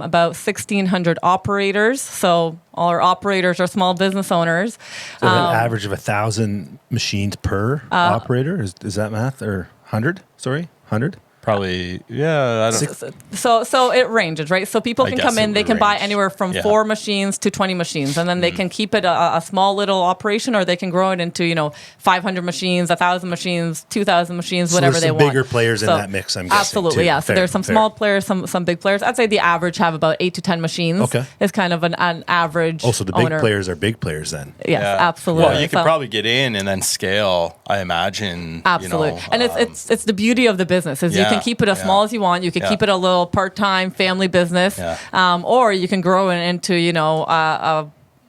About 1,600 operators. So all our operators are small business owners. So an average of 1,000 machines per operator? Is that math? Or 100? Sorry, 100? Probably, yeah. I don't. So it ranges, right? So people I can guess come it in, they would can buy range. anywhere from Yeah. 4 machines to 20 machines, and then they can keep it a small little operation, or they can grow it into 500 machines, 1,000 machines, 2,000 machines, So whatever there's they some want. bigger players in that mix, I'm guessing, absolutely, too. yeah. So Fair, there's some fair. small players, some big players. I'd say the average have about 8 to 10 machines. Okay. Is kind of an average. Also, the big owner. players are big players then. Yes, Yeah. absolutely. Well, you could So- probably get in and then scale, I imagine. Absolutely. And it's the beauty of the business is you Yeah, can keep it as yeah. small as you want. You can Yeah. keep it a little part-time family business, Yeah. or you can grow it into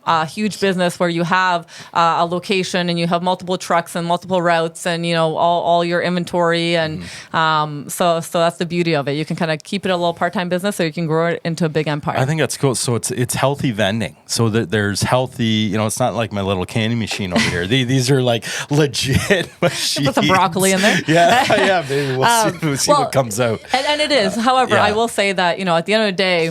a huge business where you have a location and you have multiple trucks and multiple routes and all your inventory and so that's the beauty of it. You can kind of keep it a little part-time business, or you can grow it into a big empire. I think that's cool. So it's healthy vending. So that there's healthy, it's not like my little candy machine over here. These are like legit machines. Put some broccoli in there. Yeah, maybe we'll see what comes out. And it is. However, yeah. I will say that, at the end of the day,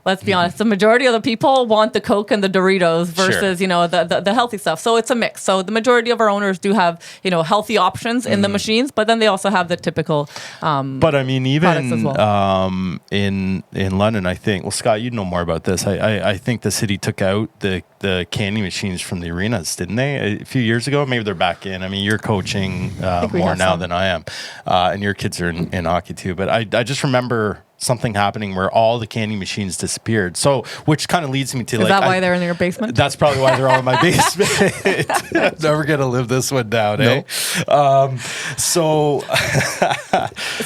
let's be honest, the majority of the people want the Coke and the Doritos versus, the healthy stuff. So it's a mix. So the majority of our owners do have, healthy options in the machines, but then they also have the typical But I mean, products as even well. in London, I think, well, Scott, you'd know more about this. I think the city took out the candy machines from the arenas, didn't they? A few years ago, maybe they're back in. I mean, you're coaching we more have now some. than I am, and your kids are in hockey too. But I just remember something happening where all the candy machines disappeared. So, which kind of leads me to Is that why they're in your basement? That's probably why they're all in my basement. I'm never going to live this one down, Nope.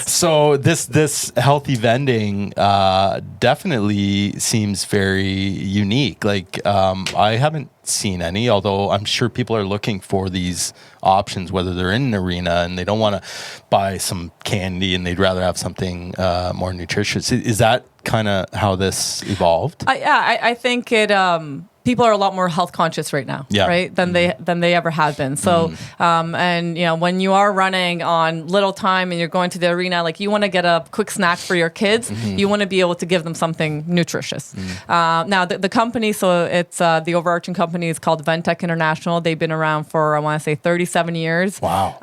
So this healthy vending definitely seems very unique. Like, I haven't seen any, although I'm sure people are looking for these options, whether they're in an arena and they don't want to buy some candy and they'd rather have something more nutritious. Is that kind of how this evolved? I think it. People are a lot more health conscious right now, right? Than they ever have been. So, and when you are running on little time and you're going to the arena, like you want to get a quick snack for your kids, you want to be able to give them something nutritious. Now, the company, so it's the overarching company is called Ventec International. They've been around for, I want to say, 37 years. Wow.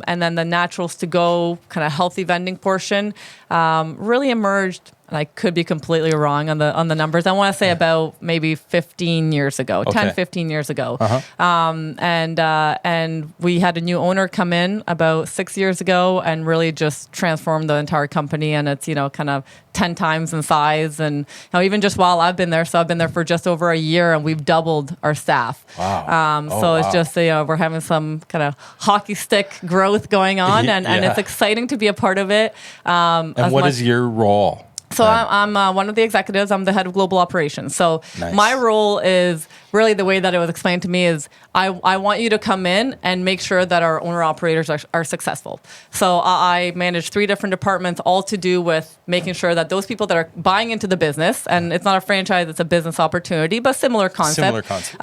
And then the Naturals2Go kind of healthy vending portion really emerged. And I could be completely wrong on the numbers. I want to say about maybe 15 years ago, 10, 15 years ago. And we had a new owner come in about 6 years ago and really just transformed the entire company. And it's, kind of 10 times in size. And even just while I've been there, so I've been there for just over a year and we've doubled our staff. Wow. It's just, we're having some kind of hockey stick growth going on and it's exciting to be a part of it. And what is your role? So I'm one of the executives. I'm the head of global operations. So my role is really the way that it was explained to me is I want you to come in and make sure that our owner operators are successful. So I manage 3 different departments, all to do with making sure that those people that are buying into the business, and it's not a franchise, it's a business opportunity, but similar concept.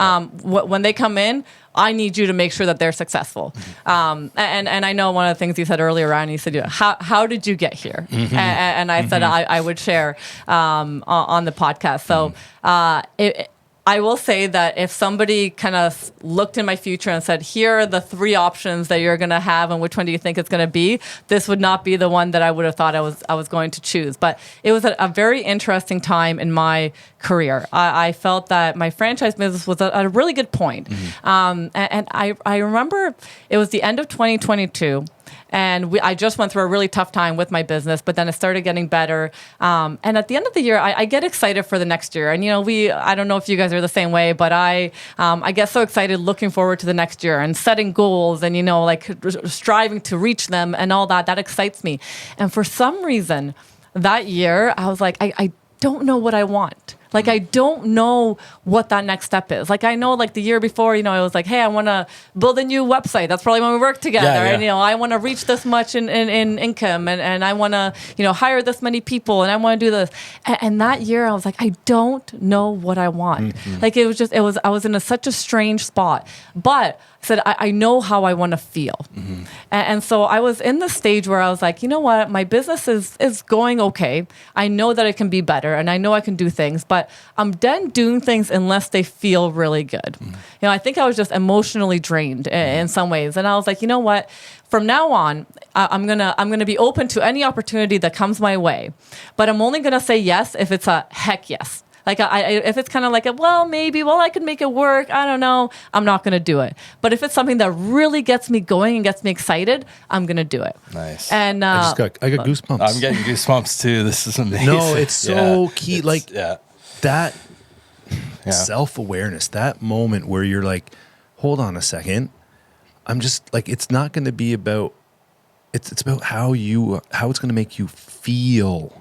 When they come in, I need you to make sure that they're successful. And I know one of the things you said earlier, Ryan, you said, how did you get here? And I said I would share on the podcast. So I will say that if somebody kind of looked in my future and said, here are the 3 options that you're going to have and which one do you think it's going to be, this would not be the one that I would have thought I was going to choose. But it was a very interesting time in my career. I felt that my franchise business was at a really good point. And I remember it was the end of 2022. And I just went through a really tough time with my business, but then it started getting better. And at the end of the year, I get excited for the next year. And, I don't know if you guys are the same way, but I get so excited looking forward to the next year and setting goals and, striving to reach them and all that. That excites me. And for some reason, that year, I was like, I don't know what I want. Like, I don't know what that next step is. Like, I know, like, the year before, I was like, hey, I want to build a new website. That's probably when we work together. And, I want to reach this much in income and I want to, hire this many people and I want to do this. And that year I was like, I don't know what I want. Like, I was in such a strange spot. But I said, I know how I want to feel. And so I was in the stage where I was like, you know what? My business is going okay. I know that it can be better and I know I can do things, but I'm done doing things unless they feel really good. I think I was just emotionally drained in some ways. And I was like, you know what? From now on, I'm gonna be open to any opportunity that comes my way, but I'm only gonna say yes if it's a heck yes. Like, if it's kind of like, maybe I could make it work. I don't know. I'm not going to do it. But if it's something that really gets me going and gets me excited, I'm going to do it. Nice. And I got goosebumps. I'm getting goosebumps too. This is amazing. No, it's so key. Like that self-awareness, that moment where you're like, hold on a second. I'm just like, it's not going to be about, it's about how it's going to make you feel.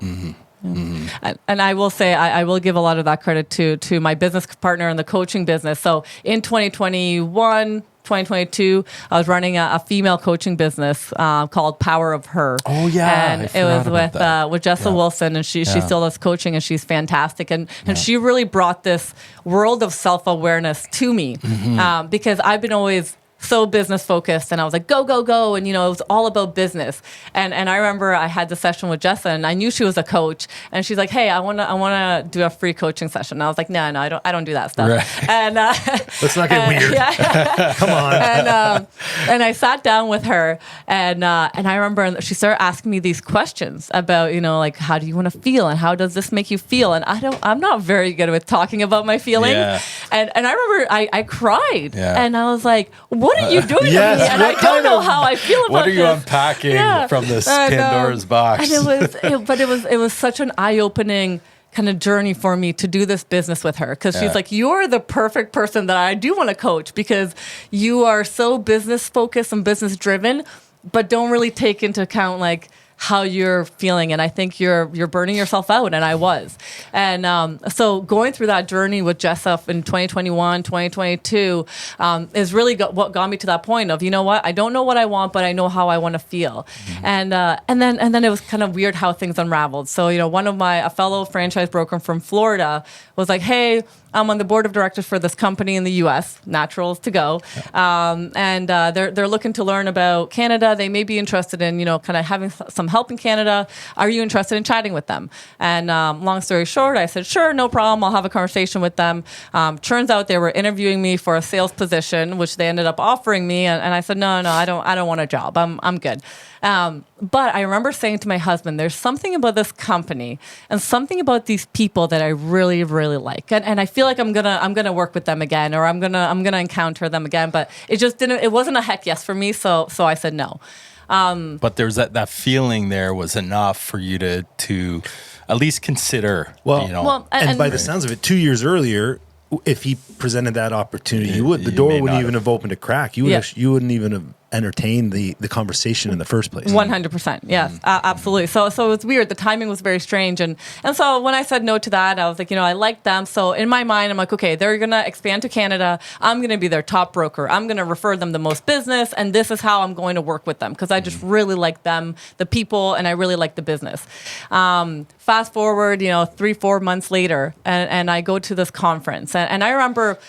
And I will say, I will give a lot of that credit to my business partner in the coaching business. So in 2022, I was running a female coaching business called Power of Her. Oh, yeah. And it was with Jessa Wilson, and she still does coaching, and she's fantastic. And she really brought this world of self-awareness to me because I've been always so business focused, and I was like, go, go, go. And, it was all about business. And I remember I had the session with Jessa, and I knew she was a coach, and she's like, hey, I want to do a free coaching session. And I was like, no, I don't do that stuff. Right. And let's not get weird. Come on. And I sat down with her, and I remember she started asking me these questions about, like, how do you want to feel, and how does this make you feel? And I'm not very good with talking about my feelings. And I remember I cried, Yeah. and I was like, "What are you doing Yes, to me?" And I don't know how I feel about What are you this. unpacking from this Pandora's box? And it was such an eye-opening kind of journey for me to do this business with her, because she's like, "You're the perfect person that I do want to coach, because you are so business focused and business driven, but don't really take into account like how you're feeling, and I think you're burning yourself out." And I was. And so going through that journey with Jessup in 2021, 2022 is really what got me to that point of, you know what, I don't know what I want, but I know how I want to feel. And then it was kind of weird how things unraveled. So, you know, a fellow franchise broker from Florida was like, "Hey, I'm on the board of directors for this company in the U.S., Naturals2Go, and they're looking to learn about Canada. They may be interested in, you know, kind of having some help in Canada. Are you interested in chatting with them?" And long story short, I said, "Sure, no problem. I'll have a conversation with them." Turns out they were interviewing me for a sales position, which they ended up offering me, and I said, "No, I don't want a job. I'm good." But I remember saying to my husband, "There's something about this company and something about these people that I really, really like, and I feel like I'm gonna work with them again, or I'm gonna encounter them again." But it wasn't a heck yes for me, so I said no. But there's that feeling there was enough for you to at least consider. Well, you know, Well, and by the sounds of it, 2 years earlier, if he presented that opportunity, the door may wouldn't not even have opened a crack. You wouldn't even have entertained the conversation in the first place. 100%. Yes, absolutely. So it was weird. The timing was very strange. And so when I said no to that, I was like, you know, I like them. So in my mind, I'm like, okay, they're going to expand to Canada. I'm going to be their top broker. I'm going to refer them the most business. And this is how I'm going to work with them, because I just really like them, the people, and I really like the business. Fast forward, you know, 3-4 months later, and I go to this conference. And I remember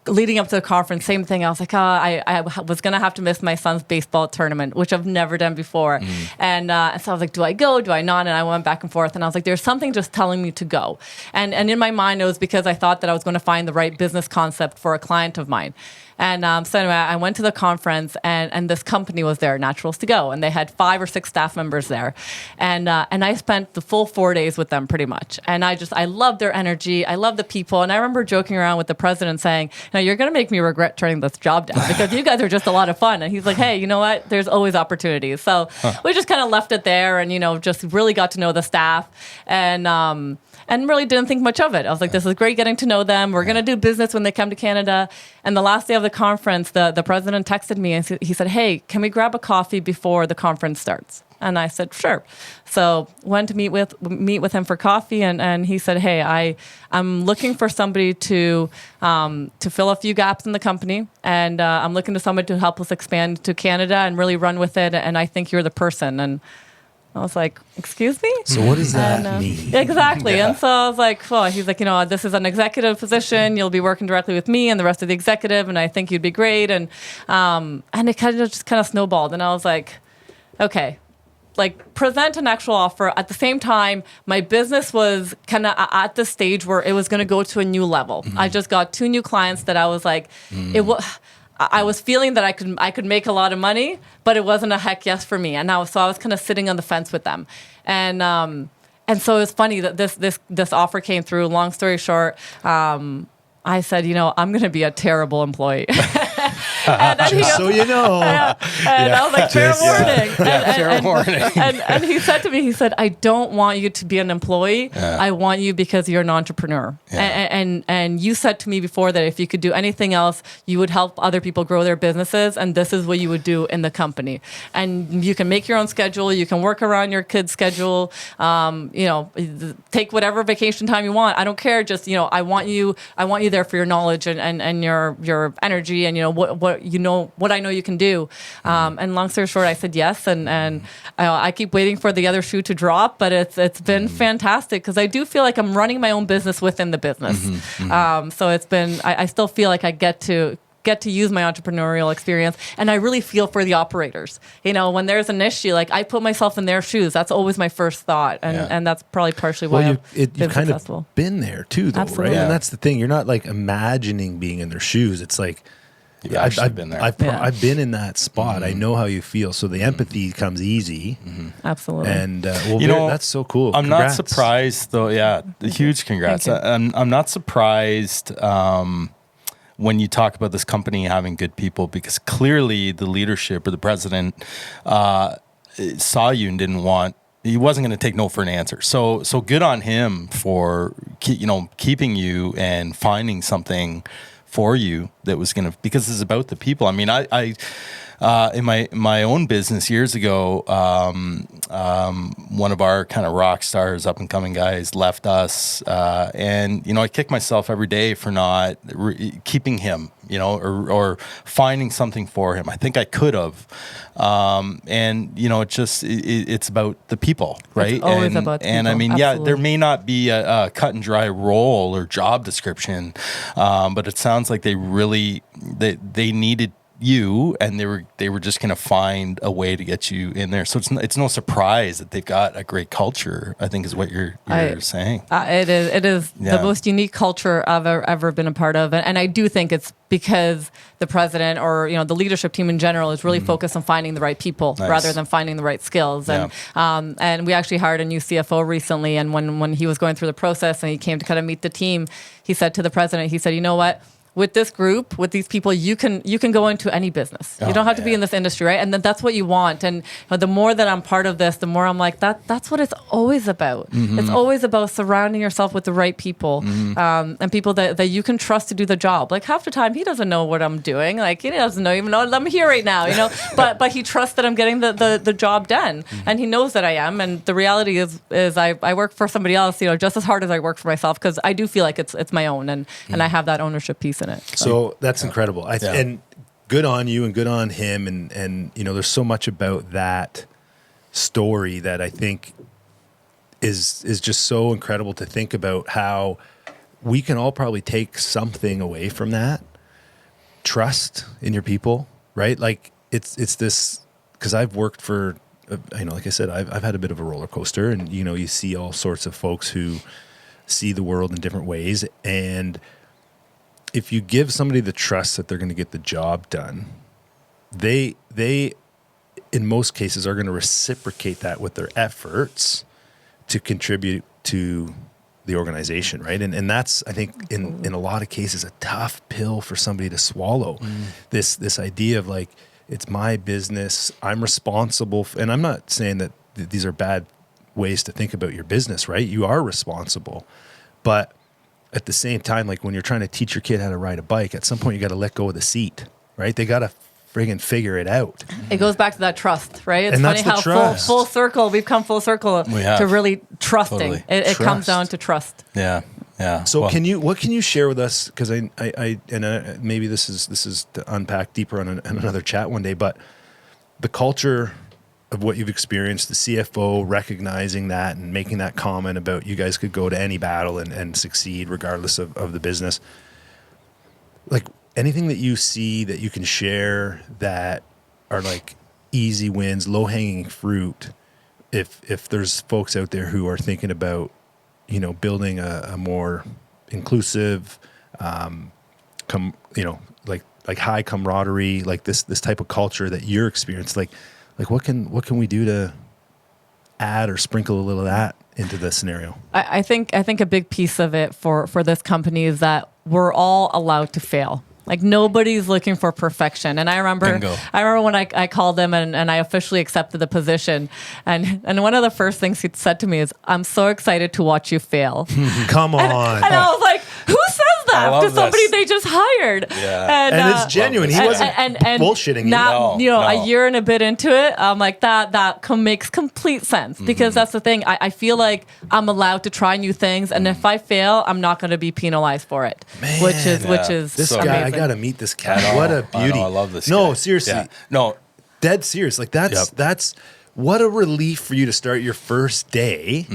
leading up to the conference, same thing. I was like, I was going to have to miss my son's baseball tournament, which I've never done before. And so I was like, do I go? Do I not? And I went back and forth. And I was like, there's something just telling me to go. And in my mind, it was because I thought that I was going to find the right business concept for a client of mine. And so anyway, I went to the conference, and this company was there, Naturals2Go, and they had 5 or 6 staff members there. And I spent the full 4 days with them pretty much. And I love their energy. I love the people. And I remember joking around with the president saying, "Now you're going to make me regret turning this job down, because you guys are just a lot of fun." And he's like, "Hey, you know what? There's always opportunities." So we just kind of left it there, and, you know, just really got to know the staff, and really didn't think much of it. I was like, this is great getting to know them. We're going to do business when they come to Canada. And the last day of the conference, the president texted me, and he said, "Hey, can we grab a coffee before the conference starts?" And I said, "Sure." So went to meet with him for coffee, and he said, "Hey, I'm looking for somebody to fill a few gaps in the company, and I'm looking to somebody to help us expand to Canada and really run with it. And I think you're the person." And I was like, "Excuse me?" So what does that mean? Exactly. Yeah. And so I was like, well, he's like, "You know, this is an executive position. You'll be working directly with me and the rest of the executive, and I think you'd be great." And it kind of snowballed. And I was like, okay, like, present an actual offer. At the same time, my business was kind of at the stage where it was going to go to a new level. I just got 2 new clients that I was like, I was feeling that I could make a lot of money, but it wasn't a heck yes for me. And so I was kind of sitting on the fence with them. And so it's funny that this offer came through. Long story short, I said, you know, I'm going to be a terrible employee. Just so you know. And I was like, fair warning. Fair warning. And he said to me, he said, "I don't want you to be an employee. I want you because you're an entrepreneur." And you said to me before that if you could do anything else, you would help other people grow their businesses, and this is what you would do in the company. And you can make your own schedule. You can work around your kid's schedule. You know, take whatever vacation time you want. I don't care. Just, you know, I want you there for your knowledge and your energy, and, you know, what I know you can do. And long story short, I said yes, and I keep waiting for the other shoe to drop, but it's been fantastic, because I do feel like I'm running my own business within the business. So it's been, I still feel like I get to use my entrepreneurial experience, and I really feel for the operators. You know, when there's an issue, like, I put myself in their shoes. That's always my first thought, and that's probably partially why you've been kind successful. of been there too, though, Absolutely. right? Yeah. And that's the thing. You're not like imagining being in their shoes. It's like, I've been there. I've been in that spot. I know how you feel. So the empathy comes easy. Absolutely. And You know, that's so cool. I'm Congrats. not surprised, though. Yeah, huge congrats. I'm not surprised when you talk about this company having good people, because clearly the leadership or the president saw you and he wasn't going to take no for an answer. So good on him for keeping you and finding something for you that was going to, because it's about the people. I mean, I in my own business years ago, one of our kind of rock stars, up and coming guys, left us, and I kick myself every day for not keeping him, or finding something for him. I think I could have, and it's about the people, right? It's always about the and people. I mean, Absolutely. there may not be a cut and dry role or job description, but it sounds like they needed you, and they were just going to find a way to get you in there. So it's no surprise that they've got a great culture, I think is what you're saying. It is the most unique culture I've ever been a part of, and I do think it's because the president or the leadership team in general is really focused on finding the right people rather than finding the right skills. And we actually hired a new CFO recently, and when he was going through the process and he came to kind of meet the team, he said to the president, he said, "You know what? With this group, with these people, you can go into any business. You don't have to be in this industry, right? And then that's what you want. And the more that I'm part of this, the more I'm like, that's what it's always about. It's always about surrounding yourself with the right people, and people that you can trust to do the job. Like half the time, he doesn't know what I'm doing. Like he doesn't even know I'm here right now, but he trusts that I'm getting the job done, and he knows that I am. And the reality is I work for somebody else, just as hard as I work for myself, because I do feel like it's my own, and I have that ownership piece in it. So that's incredible. And good on you and good on him. And there's so much about that story that I think is just so incredible to think about, how we can all probably take something away from that. Trust in your people, right? Like it's this, because I've worked for, like I said, I've had a bit of a roller coaster, and you see all sorts of folks who see the world in different ways, and if you give somebody the trust that they're going to get the job done, they in most cases are going to reciprocate that with their efforts to contribute to the organization, right? And that's, I think, in a lot of cases, a tough pill for somebody to swallow. This idea of like, it's my business, I'm responsible, and I'm not saying that these are bad ways to think about your business, right? You are responsible, but at the same time, like when you're trying to teach your kid how to ride a bike, at some point you got to let go of the seat, right? They got to friggin' figure it out. It goes back to that trust, right? It's and funny that's how full circle, we've come full circle to really trusting. Totally. It comes down to trust. Yeah. So what can you share with us? Because maybe this is to unpack deeper on another chat one day, but the culture of what you've experienced, the CFO recognizing that and making that comment about you guys could go to any battle and succeed regardless of the business. Like anything that you see that you can share that are like easy wins, low hanging fruit, if there's folks out there who are thinking about, building a more inclusive, like high camaraderie, like this type of culture that you're experiencing, like what can we do to add or sprinkle a little of that into the scenario? I think a big piece of it for this company is that we're all allowed to fail. Like nobody's looking for perfection. And I remember when I called him and I officially accepted the position. And one of the first things he said to me is, "I'm so excited to watch you fail." Come on. And I was like, who says that to somebody they just hired? Yeah. And it's genuine. He wasn't bullshitting you. A year and a bit into it, I'm like, that makes complete sense, because that's the thing. I feel like I'm allowed to try new things, and if I fail, I'm not going to be penalized for it. Man, which is this so guy. amazing. I got to meet this cat. What a beauty. I love this No, guy. seriously. Yeah. No. Dead serious. Like that's what a relief for you to start your first day,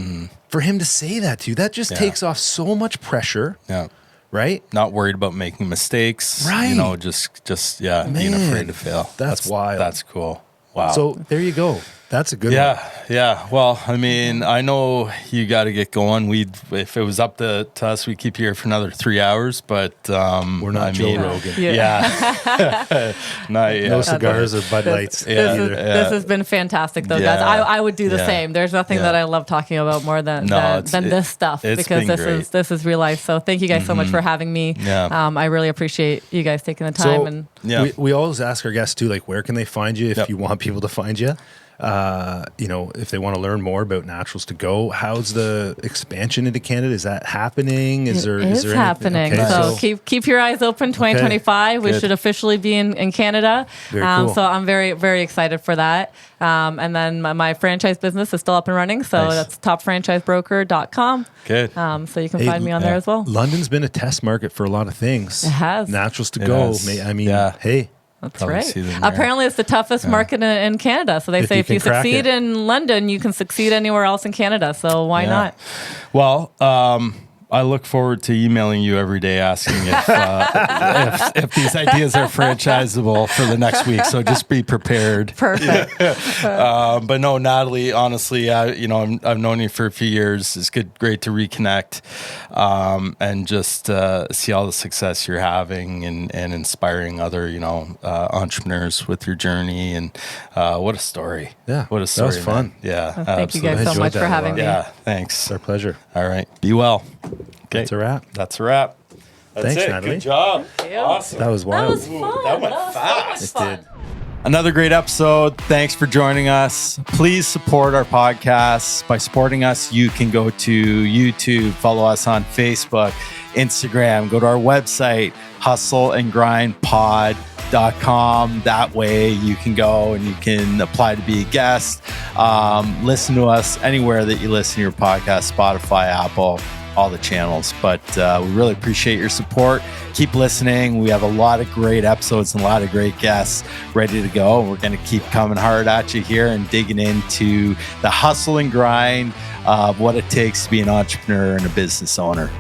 for him to say that to you. That just takes off so much pressure. Yeah. Right? Not worried about making mistakes. Right. Just being afraid to fail. That's wild. That's cool. Wow. So there you go. That's a good one. Yeah. Well, I mean, I know you got to get going. If it was up to us, we'd keep you here for another 3 hours, but we're not Joe Rogan. Yeah. No cigars or Bud Lights. This has been fantastic, though, guys. I would do the same. There's nothing that I love talking about more than this stuff, because this is real life. So thank you guys so much for having me. Yeah. I really appreciate you guys taking the time. We always ask our guests too, like, where can they find you if you want people to find you? If they want to learn more about Naturals2Go, how's the expansion into Canada? Is that happening? Is there happening? Okay, so keep your eyes open. 2025, we should officially be in Canada. Very cool. So I'm very, very excited for that. And then my franchise business is still up and running. So that's topfranchisebroker.com. Good. So you can find me on there as well. London's been a test market for a lot of things. It has. Naturals2Go. Hey. That's right. Apparently, it's the toughest market in Canada. So they say if you succeed in London, you can succeed anywhere else in Canada. So why not? Well, I look forward to emailing you every day asking if these ideas are franchisable for the next week. So just be prepared. Perfect. But no, Natali, honestly, I've known you for a few years. It's great to reconnect and just see all the success you're having and inspiring other, entrepreneurs with your journey. And what a story. Yeah. What a story. That was fun. Man. Yeah. Well, thank you guys so much for having me. Yeah. Thanks. It's our pleasure. All right. Be well. Okay. That's a wrap. That's a wrap. Thanks, Natali. Good job. Awesome. That was wild. That was fun. That went fast. So much fun. Another great episode. Thanks for joining us. Please support our podcast. By supporting us, you can go to YouTube, follow us on Facebook, Instagram, go to our website, hustleandgrindpod.com. That way you can go and you can apply to be a guest. Listen to us anywhere that you listen to your podcast, Spotify, Apple, all the channels. But we really appreciate your support. Keep listening. We have a lot of great episodes and a lot of great guests ready to go. We're going to keep coming hard at you here and digging into the hustle and grind of what it takes to be an entrepreneur and a business owner.